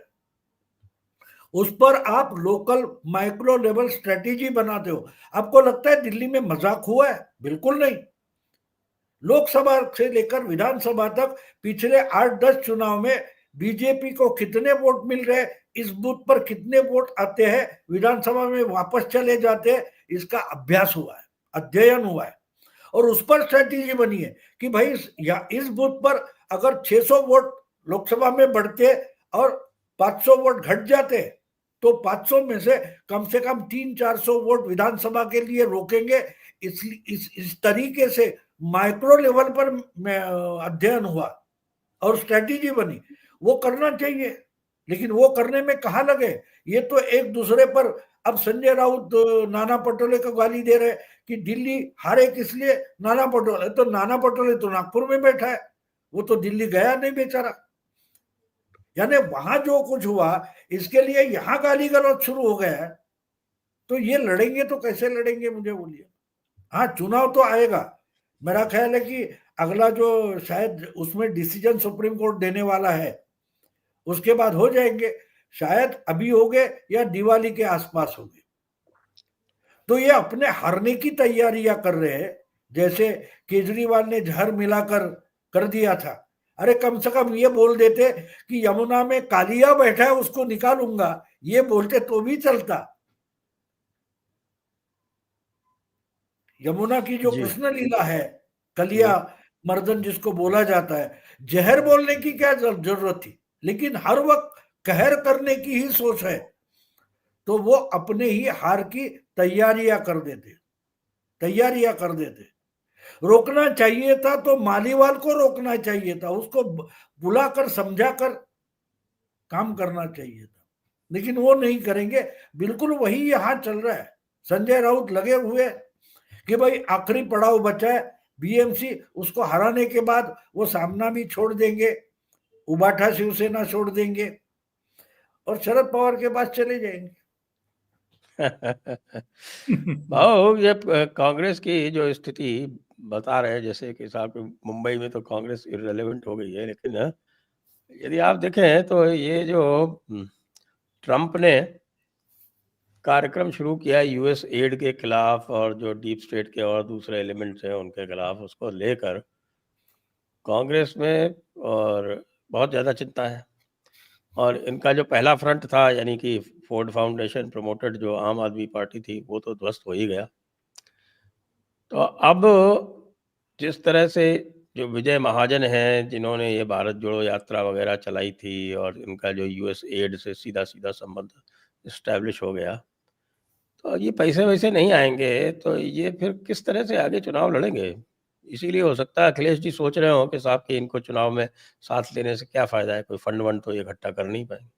उस पर आप लोकल माइक्रो लेवल स्ट्रेटेजी बनाते हो। आपको लगता है दिल्ली में मजाक हुआ है? बिल्कुल नहीं। लोकसभा से लेकर विधानसभा तक पिछले 8-10 चुनाव में बीजेपी को कितने वोट मिल रहे, इस बूथ पर कितने वोट आते हैं, विधानसभा में वापस चले जाते हैं, इसका अभ्यास हुआ है, अध्ययन हुआ है, और उस पर स्ट्रेटेजी बनी है कि भाई इस बूथ पर अगर 600 वोट लोकसभा में बढ़ते और 500 वोट घट जाते, तो 500 में से कम 300-400 वोट विधानसभा के लिए रोकेंगे। इस तरीके से माइक्रो लेवल पर अध्ययन हुआ और स्ट्रेटेजी बनी। वो करना चाहिए, लेकिन वो करने में कहाँ लगे। ये तो एक दूसरे पर, अब संजय राउत नाना पटोले को गाली दे रहे कि दिल्ली हारे किस लिए, नाना पटोले। तो नाना पटोले तो नागपुर में बैठा है, वो तो दिल्ली गया नहीं बेचारा। यानी वहां जो कुछ हुआ इसके लिए यहाँ गाली गलौज शुरू हो गया है, तो ये लड़ेंगे तो कैसे लड़ेंगे मुझे बोलिए। हाँ, चुनाव तो आएगा, मेरा ख्याल है कि अगला जो शायद उसमें डिसीजन सुप्रीम कोर्ट देने वाला है, उसके बाद हो जाएंगे, शायद अभी हो गए या दिवाली के आसपास हो गए। तो ये अपने हारने की तैयारियां कर रहे हैं, जैसे केजरीवाल ने जहर मिलाकर कर दिया था। अरे कम से कम ये बोल देते कि यमुना में कालिया बैठा है उसको निकालूंगा, ये बोलते तो भी चलता। यमुना की जो जी कृष्ण लीला है, कलिया मर्दन जिसको बोला जाता है, जहर बोलने की क्या जरूरत थी, लेकिन हर वक्त कहर करने की ही सोच है, तो वो अपने ही हार की तैयारियां कर देते। रोकना चाहिए था तो मालीवाल को रोकना चाहिए था, उसको बुलाकर समझाकर काम करना चाहिए था, लेकिन वो नहीं करेंगे। बिल्कुल वही यहां चल रहा है। संजय राउत लगे हुए कि भाई आखिरी पड़ाव बचा है बीएमसी, उसको हराने के बाद वो सामना भी छोड़ देंगे, उबाठा शिवसेना छोड़ देंगे और शरद पवार के पास चले जाएंगे। भाव ये कांग्रेस की जो स्थिति बता रहे हैं, जैसे कि साहब मुंबई में तो कांग्रेस इररिलेवेंट हो गई है, लेकिन यदि आप देखें तो ये जो ट्रंप ने कार्यक्रम शुरू किया यूएस एड के खिलाफ और जो डीप स्टेट के और दूसरे एलिमेंट्स हैं उनके खिलाफ, उसको लेकर कांग्रेस में और बहुत ज़्यादा चिंता है। और इनका जो पहला फ्रंट था, यानी कि फोर्ड फाउंडेशन प्रमोटेड जो आम आदमी पार्टी थी, वो तो ध्वस्त हो ही गया। तो अब जिस तरह से जो विजय महाजन हैं, जिन्होंने ये भारत जोड़ो यात्रा वगैरह चलाई थी और इनका जो यूएस एड से सीधा सीधा संबंध इस्टेब्लिश हो गया, तो ये पैसे वैसे नहीं आएंगे, तो ये फिर किस तरह से आगे चुनाव लड़ेंगे। इसीलिए हो सकता है अखिलेश जी सोच रहे हो कि साहब कि इनको चुनाव में साथ लेने से क्या फायदा है, कोई फंड वंड तो ये इकट्ठा कर नहीं पाएंगे।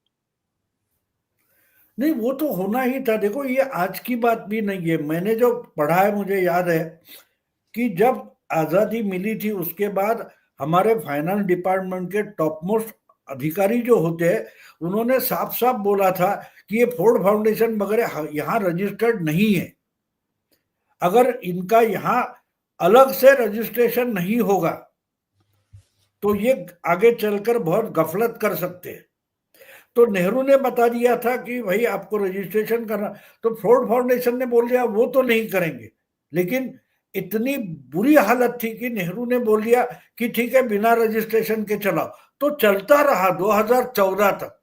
नहीं, वो तो होना ही था। देखो, ये आज की बात भी नहीं है। मैंने जो पढ़ा है मुझे याद है कि जब आजादी मिली थी उसके बाद हमारे फाइनेंस डिपार्टमेंट के टॉप मोस्ट अधिकारी जो होते हैं, उन्होंने साफ साफ बोला था कि ये फोर्ड फाउंडेशन वगैरह यहाँ रजिस्टर्ड नहीं है। अगर इनका यहाँ अलग से रजिस्ट्रेशन नहीं होगा तो ये आगे चलकर बहुत गफलत कर सकते हैं। तो नेहरू ने बता दिया था कि भाई आपको रजिस्ट्रेशन करना, तो फोर्ड फाउंडेशन ने बोल दिया वो तो नहीं करेंगे। लेकिन इतनी बुरी हालत थी कि नेहरू ने बोल दिया कि ठीक है बिना रजिस्ट्रेशन के चलाओ, तो चलता रहा 2014 तक।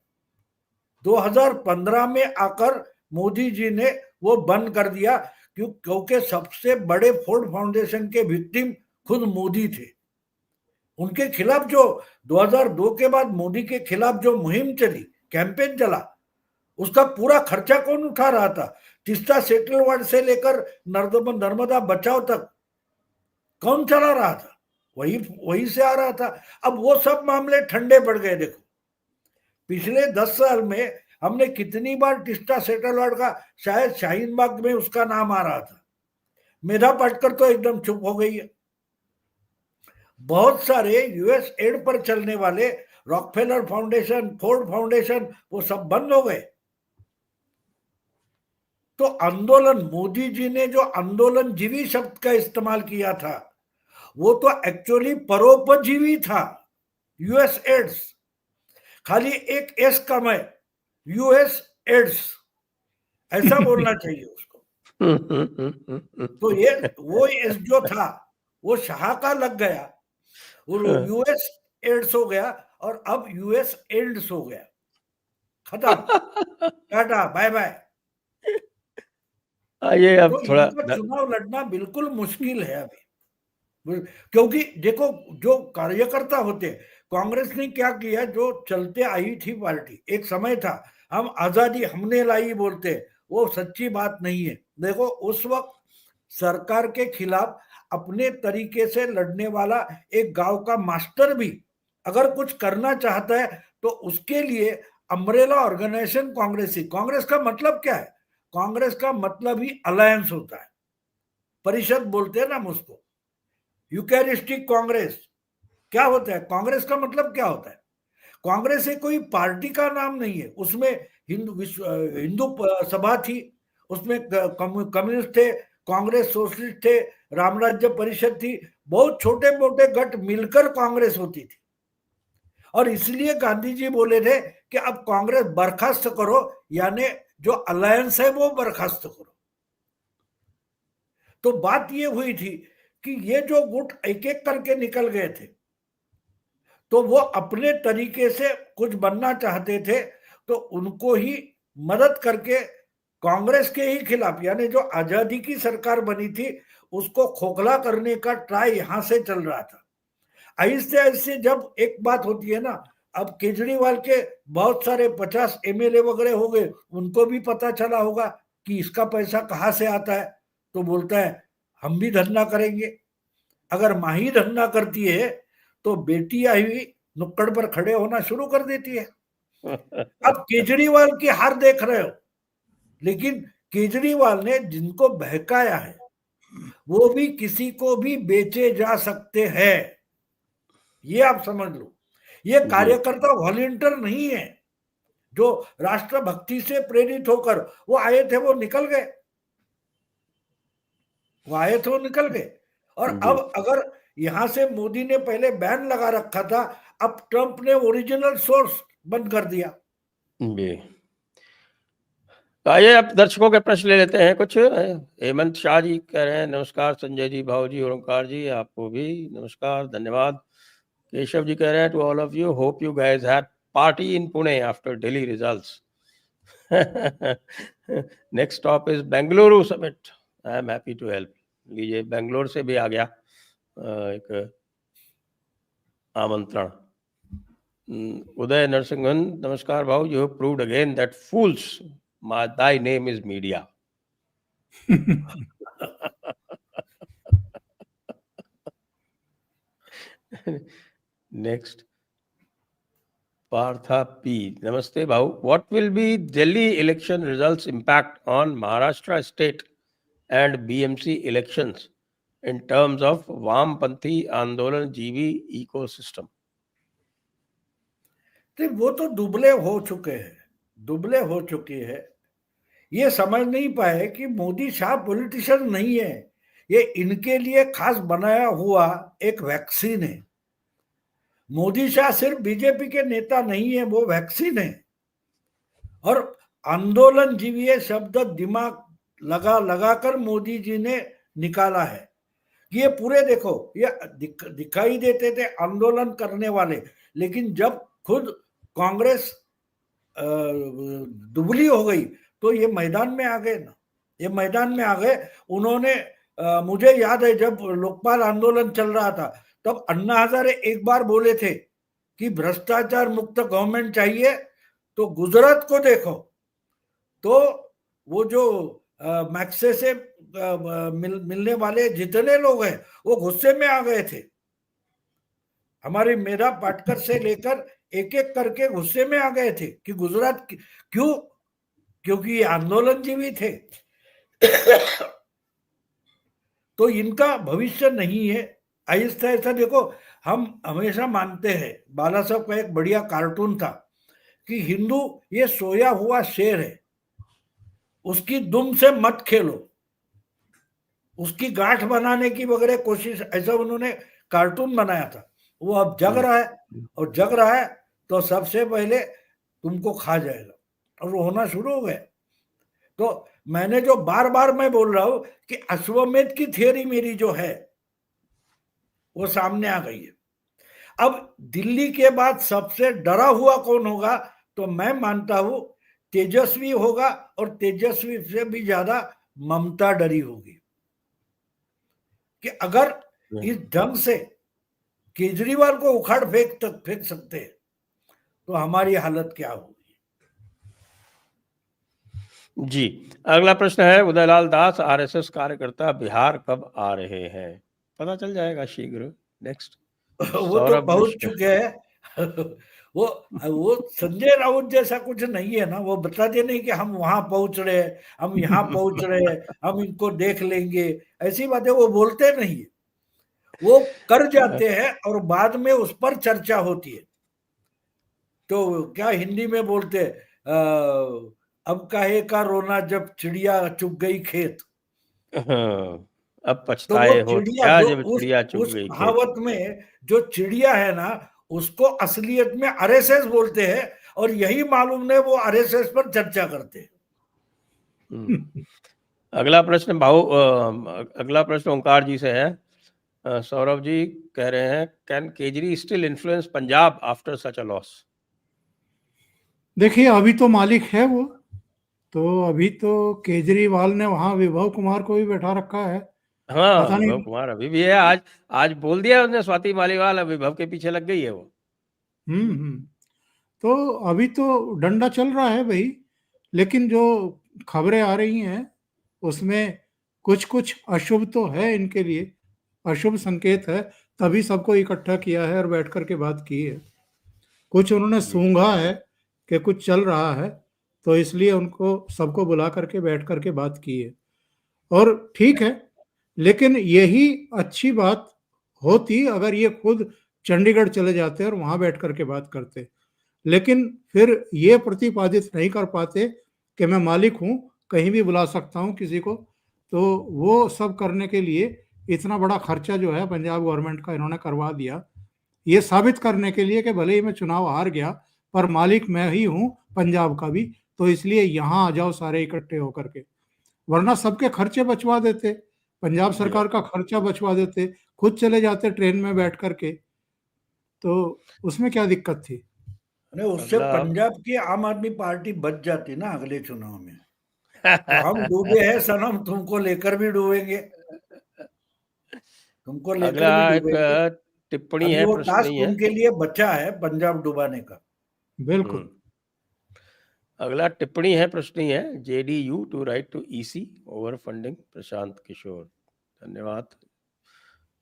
2015 में आकर मोदी जी ने वो बंद कर दिया, क्योंकि सबसे बड़े फोर्ड फाउंडेशन के विक्टिम खुद मोदी थे। उनके खिलाफ जो 2002 के बाद मोदी के खिलाफ जो मुहिम चली, कैंपेन चला, उसका पूरा खर्चा कौन उठा रहा था? तीस्ता सेटलमेंट से लेकर नर्मदा बचाव तक कौन चला रहा था? वही वही से आ रहा था। अब वो सब मामले ठंडे पड़ गए। देखो, पिछले 10 साल में हमने कितनी बार तीस्ता सेटलमेंट का, शायद शाहीन बाग में उसका नाम आ रहा था, मेधा पाटकर तो एकदम चुप हो गई है। बहुत सारे यूएस एड पर चलने वाले रॉकफेलर फाउंडेशन, फोर्ड फाउंडेशन, वो सब बंद हो गए। तो आंदोलन, मोदी जी ने जो आंदोलन जीवी शब्द का इस्तेमाल किया था, वो तो एक्चुअली परोपजीवी था। यूएस एड्स, खाली एक एस कम है, यूएस एड्स ऐसा बोलना चाहिए उसको। तो ये वो एस जो था वो शाह का लग गया, वो यूएस एड्स हो गया, और अब यूएस एल्ड्स हो गया। खत्म, टाटा बाय बाय। ये अब तो थोड़ा इनका चुनाव लड़ना बिल्कुल मुश्किल है अभी, क्योंकि देखो जो कार्यकर्ता होते, कांग्रेस ने क्या किया, जो चलते आई थी पार्टी, एक समय था हम आजादी हमने लाई बोलते, वो सच्ची बात नहीं है। देखो, उस वक्त सरकार के खिलाफ अपने तरीके से लड़ने वाला एक गांव का मास्टर भी अगर कुछ करना चाहता है तो उसके लिए अम्ब्रेला ऑर्गेनाइजेशन कांग्रेस ही। कांग्रेस का मतलब क्या है? कांग्रेस का मतलब ही अलायंस होता है, परिषद बोलते हैं ना हम उसको, यूकैरिस्टिक कांग्रेस। क्या होता है कांग्रेस का मतलब? क्या होता है? कांग्रेस एक कोई पार्टी का नाम नहीं है। उसमें हिंदू सभा थी, उसमें कम्युनिस्ट थे, कांग्रेस सोशलिस्ट थे, रामराज्य परिषद थी, बहुत छोटे मोटे गट मिलकर कांग्रेस होती थी। और इसलिए गांधी जी बोले थे कि अब कांग्रेस बर्खास्त करो, यानी जो अलायंस है वो बर्खास्त करो। तो बात ये हुई थी कि ये जो गुट एक एक करके निकल गए थे, तो वो अपने तरीके से कुछ बनना चाहते थे, तो उनको ही मदद करके कांग्रेस के ही खिलाफ, यानी जो आजादी की सरकार बनी थी उसको खोखला करने का ट्राई यहां से चल रहा था। ऐसे ऐसे जब एक बात होती है ना, अब केजरीवाल के बहुत सारे 50 एमएलए वगैरह हो गए, उनको भी पता चला होगा कि इसका पैसा कहाँ से आता है, तो बोलता है हम भी धंधा करेंगे। अगर माँ ही धंधा करती है तो बेटियां ही नुक्कड़ पर खड़े होना शुरू कर देती है। अब केजरीवाल की हार देख रहे हो, लेकिन केजरीवाल ने जिनको बहकाया है वो भी किसी को भी बेचे जा सकते हैं, ये आप समझ लो। ये कार्यकर्ता वॉलंटियर नहीं है जो राष्ट्रभक्ति से प्रेरित होकर वो आए थे, वो निकल गए, वो आए थे वो निकल गए। और अब अगर यहां से मोदी ने पहले बैन लगा रखा था, अब ट्रंप ने ओरिजिनल सोर्स बंद कर दिया। जी, तो आइए अब दर्शकों के प्रश्न ले लेते हैं कुछ। हेमंत शाह जी कह रहे हैं नमस्कार संजय जी, भाऊ जी और ओंकार जी, आपको भी नमस्कार, धन्यवाद। केशव जी कह रहे हैं to all of you, hope you guys had party in Pune after Delhi results. Next stop is Bengaluru summit, I am happy to help. लीजिए, बेंगलोर से भी आ गया एक आमंत्रण। उदय नरसिंहन, नमस्कार भाऊ, you have proved again that fools thy name is media. Next, Partha P. Namaste bhau. What will be Delhi election results impact on Maharashtra state and BMC elections in terms of Vampanthy Andolan जीवी ecosystem? वो तो दुबले हो चुके हैं, दुबले हो चुके हैं। ये समझ नहीं पाए कि मोदी शाह पॉलिटिशियन नहीं है, ये इनके लिए खास बनाया हुआ एक वैक्सीन है। मोदी शाह सिर्फ बीजेपी के नेता नहीं है, वो वैक्सीन है। और आंदोलन जीविए शब्द दिमाग लगा लगा कर मोदी जी ने निकाला है। ये पूरे देखो, ये दिखाई देते थे आंदोलन करने वाले, लेकिन जब खुद कांग्रेस दुबली हो गई तो ये मैदान में आ गए ना, ये मैदान में आ गए। उन्होंने मुझे याद है जब लोकपाल आंदोलन चल रहा था तब अन्ना हजारे एक बार बोले थे कि भ्रष्टाचार मुक्त गवर्नमेंट चाहिए, तो गुजरात को देखो, तो वो जो मैक्से से मिलने वाले जितने लोग हैं वो गुस्से में आ गए थे। हमारी मेधा पाटकर से लेकर एक एक करके गुस्से में आ गए थे कि गुजरात क्यों, क्योंकि ये आंदोलन जीवी थे। तो इनका भविष्य नहीं है। ऐसा ऐसा देखो, हम हमेशा मानते हैं, बाला साहब का एक बढ़िया कार्टून था कि हिंदू ये सोया हुआ शेर है, उसकी दुम से मत खेलो, उसकी गांठ बनाने की वगैरह कोशिश, ऐसा उन्होंने कार्टून बनाया था। वो अब जग रहा है, और जग रहा है तो सबसे पहले तुमको खा जाएगा, और वो होना शुरू हो गया। तो मैंने जो बार बार मैं बोल रहा हूं कि अश्वमेध की थियरी मेरी जो है वो सामने आ गई है। अब दिल्ली के बाद सबसे डरा हुआ कौन होगा, तो मैं मानता हूं तेजस्वी होगा, और तेजस्वी से भी ज्यादा ममता डरी होगी कि अगर इस ढंग से केजरीवाल को उखाड़ फेंक सकते हैं तो हमारी हालत क्या होगी। जी, अगला प्रश्न है उदयलाल दास, आरएसएस कार्यकर्ता बिहार कब आ रहे हैं? पता चल जाएगा शीघ्र। नेक्स्ट, वो तो पहुंच चुके हैं। वो संजय राउत जैसा कुछ नहीं है ना, वो बताते नहीं कि हम वहां पहुंच रहे हैं, हम यहाँ पहुंच रहे हैं, हम इनको देख लेंगे, ऐसी बातें वो बोलते नहीं है। वो कर जाते हैं और बाद में उस पर चर्चा होती है। तो क्या हिंदी में बोलते अब काहे का रोना जब चिड़िया चुग गई खेत। अब तो पछताए वो हो चिड़िया क्या जो जब चिड़िया चुग उस गई खेत। कहावत में जो चिड़िया है ना, उसको असलियत में आरएसएस बोलते हैं, और यही मालूम नहीं वो आरएसएस पर चर्चा करते हैं। अगला प्रश्न भाऊ, अगला प्रश्न ओंकार जी से है। सौरभ जी कह रहे हैं, can khejri still influence Punjab after such a loss? देखिए अभी तो मालिक है वो, तो अभी तो केजरीवाल ने वहां विभव कुमार को भी बैठा रखा है। हाँ, पता विभव नहीं। कुमार अभी भी है। आज आज बोल दिया उसने, स्वाति मालीवाल अब विभव के पीछे लग गई है वो। हम्म। तो अभी तो डंडा चल रहा है भाई, लेकिन जो खबरें आ रही हैं उसमें कुछ कुछ अशुभ तो है इनके लिए, अशुभ संकेत है, तभी सबको इकट्ठा किया है और बैठ करके बात की है। कुछ उन्होंने सूंघा है कि कुछ चल रहा है, तो इसलिए उनको सबको बुला करके बैठ करके बात की है। और ठीक है, लेकिन यही अच्छी बात होती अगर ये खुद चंडीगढ़ चले जाते और वहां बैठ करके बात करते, लेकिन फिर ये प्रतिपादित नहीं कर पाते कि मैं मालिक हूं, कहीं भी बुला सकता हूं किसी को। तो वो सब करने के लिए इतना बड़ा खर्चा जो है पंजाब गवर्नमेंट का इन्होंने करवा दिया, ये साबित करने के लिए कि भले ही मैं चुनाव हार गया पर मालिक मैं ही हूं पंजाब का भी, तो इसलिए यहाँ आ जाओ सारे इकट्ठे होकर के। वरना सबके खर्चे बचवा देते, पंजाब सरकार का खर्चा बचवा देते, खुद चले जाते ट्रेन में बैठ करके, तो उसमें क्या दिक्कत थी? नहीं, उससे अगला पंजाब की आम आदमी पार्टी बच जाती ना अगले चुनाव में। तो हम डूबे हैं सनम, तुमको लेकर भी डूबेंगे, तुमको अगला लेकर भी एक डूबेंगे। टिप्पणी अभी है, वो प्रश्न नहीं टास्क है। उनके लिए बचा है पंजाब डुबाने का। बिल्कुल। अगला टिप्पणी है, प्रश्न नहीं है। JDU to write to EC over funding Prashant Kishor, धन्यवाद।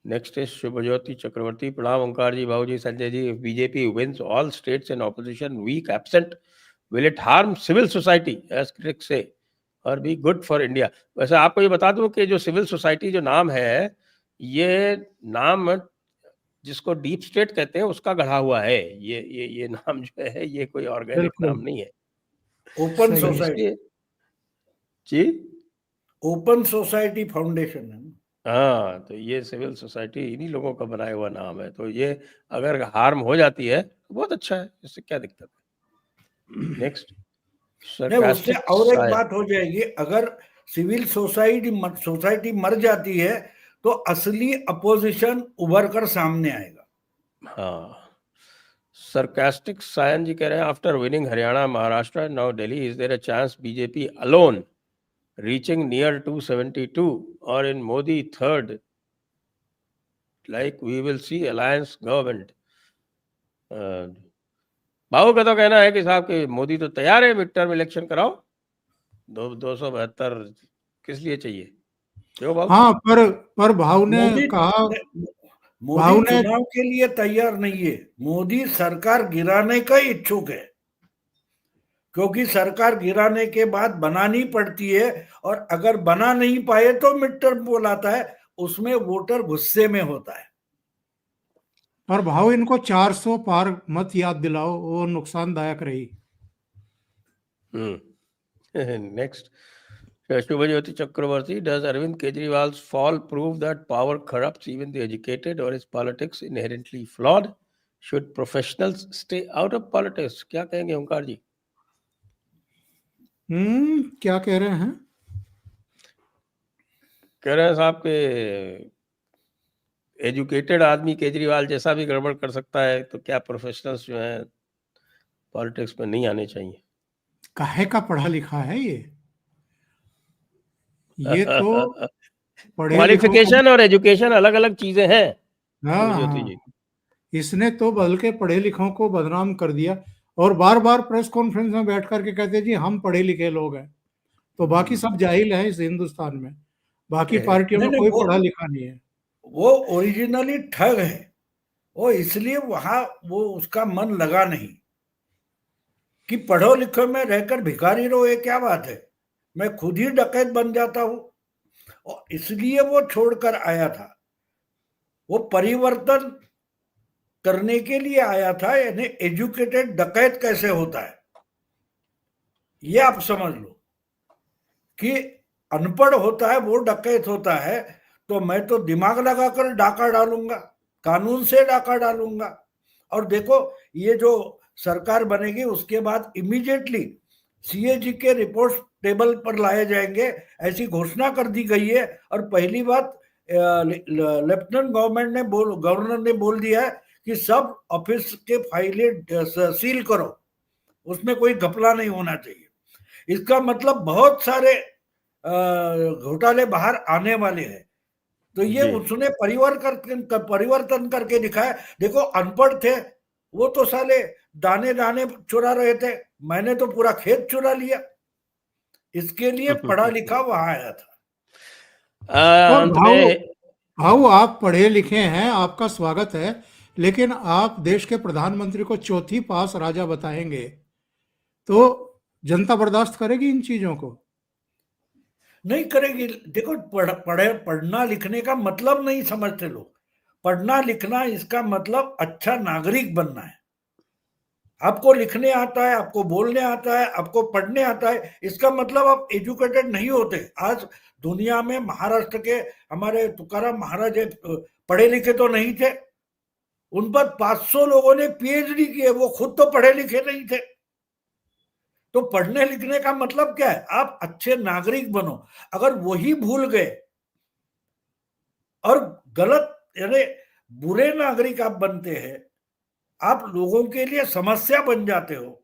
नेक्स्ट इज शुभज्योति चक्रवर्ती, प्रणाम Omkar ji, Babu ji, Sanjay ji. If BJP wins all states in opposition weak absent, will it harm civil society as critics से और बी गुड फॉर इंडिया? वैसे आपको ये बता दूं कि जो सिविल सोसाइटी जो नाम है, ये नाम जिसको डीप स्टेट कहते हैं उसका गढ़ा हुआ है। ये नाम जो है ये कोई ऑर्गेनिक बिल्कुल नाम नहीं है। ओपन सही तो है। सोसाइटी, इसलिए जी, ओपन सोसाइटी फाउंडेशन है ना। हाँ, तो ये सिविल सोसाइटी इन्हीं लोगों का बनाया हुआ नाम है। तो ये अगर हार्म हो जाती है तो बहुत अच्छा है, इससे क्या दिक्कत है। नेक्स्ट, नहीं, उससे सरकास्टिक और एक साया। बात हो जाएगी, अगर सिविल सोसाइटी मर जाती है तो असली अपोजिशन उभर कर सामने आएगा। हाँ, सरकास्टिक सायन जी कह रहे हैं, after winning Haryana, Maharashtra, now Delhi, is there a chance BJP alone reaching near 272 or in Modi third, like we will see alliance government? बाबू का तो कहना है कि साहब कि मोदी तो तैयार है, मिड टर्म इलेक्शन कराओ, 272 किस लिए चाहिए? क्यों बाबू? हाँ, पर भाव ने मोदी कहा, मोदी भाव ने चुनाव के लिए तैयार नहीं है, मोदी सरकार गिराने का इच्छुक है, क्योंकि सरकार गिराने के बाद बनानी पड़ती है, और अगर बना नहीं पाए तो मिड टर्म बुलाता है, उसमें वोटर गुस्से में होता है। पर भाव इनको 400 पार मत याद दिलाओ, वो नुकसानदायक रही। Next, Shubhajyoti Chakraborty, does Arvind Kejriwal's fall prove that power corrupts even the educated or is politics inherently flawed? Should professionals stay out of politics? क्या कहेंगे ओंकार जी? क्या कह रहे हैं? कह रहे हैं साहब के एजुकेटेड आदमी केजरीवाल जैसा भी गड़बड़ कर सकता है, तो क्या प्रोफेशनल्स जो हैं पॉलिटिक्स में नहीं आने चाहिए? काहे का पढ़ा लिखा है ये तो पढ़े लिखों को। क्वालिफिकेशन और एजुकेशन अलग अलग चीजें हैं हाँ शिवज्योति हाँ, जी। इसने तो बल्कि पढ़े लिखों को बदनाम कर दिया, और बार बार प्रेस कॉन्फ्रेंस में बैठ करके कहते जी हम पढ़े लिखे लोग हैं, तो बाकी सब जाहिल हैं इस हिंदुस्तान में, बाकी पार्टियों नहीं में नहीं, कोई पढ़ा लिखा नहीं है। वो ओरिजिनली ठग है, वो इसलिए वहां वो उसका मन लगा नहीं कि पढ़ो लिखो में रहकर भिखारी रहो, ये क्या बात है, मैं खुद ही डकैत बन जाता हूं, और इसलिए वो छोड़कर आया था। वो परिवर्तन करने के लिए आया था, यानी एजुकेटेड डकैत कैसे होता है ये आप समझ लो, कि अनपढ़ होता है वो डकैत होता है, तो मैं तो दिमाग लगाकर डाका डालूंगा, कानून से डाका डालूंगा। और देखो, ये जो सरकार बनेगी उसके बाद इमीडिएटली सीएजी के रिपोर्ट टेबल पर लाए जाएंगे, ऐसी घोषणा कर दी गई है। और पहली बात, लेफ्टिनेंट गवर्नर ने बोल दिया है कि सब ऑफिस के फाइलें सील करो, उसमें कोई घपला नहीं होना चाहिए। इसका मतलब बहुत सारे घोटाले बाहर आने वाले हैं। तो ये उसने परिवर्तन करके दिखाया। देखो अनपढ़ थे वो तो साले दाने दाने चुरा रहे थे, मैंने तो पूरा खेत चुरा लिया। इसके लिए पढ़ा लिखा वहां आया था। अंत में भाऊ आप पढ़े लिखे हैं, आपका स्वागत है, लेकिन आप देश के प्रधानमंत्री को चौथी पास राजा बताएंगे तो जनता बर्दाश्त करेगी इन चीजों को? नहीं करेगी। देखो पढ़ना लिखने का मतलब नहीं समझते लोग। पढ़ना लिखना इसका मतलब अच्छा नागरिक बनना है। आपको लिखने आता है, आपको बोलने आता है, आपको पढ़ने आता है, इसका मतलब आप एजुकेटेड नहीं होते। आज दुनिया में महाराष्ट्र के हमारे तुकाराम महाराज पढ़े लिखे तो नहीं थे, उन पर 500 लोगों ने पीएचडी किए, वो खुद तो पढ़े लिखे नहीं थे। तो पढ़ने लिखने का मतलब क्या है? आप अच्छे नागरिक बनो। अगर वही भूल गए और गलत यानी बुरे नागरिक आप बनते हैं, आप लोगों के लिए समस्या बन जाते हो,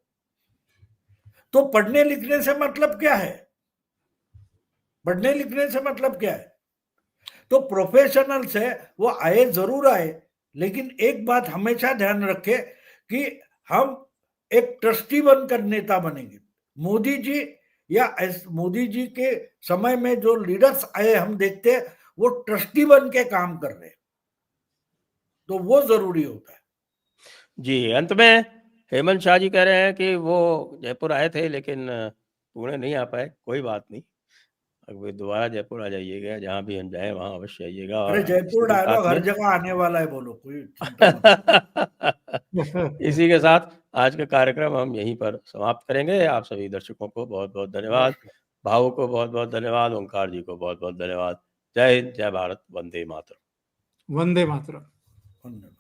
तो पढ़ने लिखने से मतलब क्या है? पढ़ने लिखने से मतलब क्या है? तो प्रोफेशनल्स है वो आए, जरूर आए, लेकिन एक बात हमेशा ध्यान रखे कि हम एक ट्रस्टी बनकर नेता बनेंगे। मोदी जी मोदी जी के समय में जो लीडर्स आए हम देखते हैं वो ट्रस्टी बन के काम कर रहे हैं, तो वो जरूरी होता है। जी, अंत में हेमंत शाह जी कह रहे हैं कि वो जयपुर आए थे लेकिन पुणे नहीं आ पाए। कोई बात नहीं, अब दोबारा जयपुर आ जाइएगा, जहाँ भी हम जाएं वहाँ अवश्य आइएगा। और अरे जयपुर इसी के डायलॉग साथ हर में जगह आने वाला है, बोलो, कोई चिंता मत। इसी के साथ आज का कार्यक्रम हम यहीं पर समाप्त करेंगे। आप सभी दर्शकों को बहुत बहुत धन्यवाद, भावों को बहुत बहुत धन्यवाद, ओंकार जी को बहुत बहुत धन्यवाद। जय हिंद, जय भारत, वंदे मातरम। वंदे मातरम। धन्यवाद।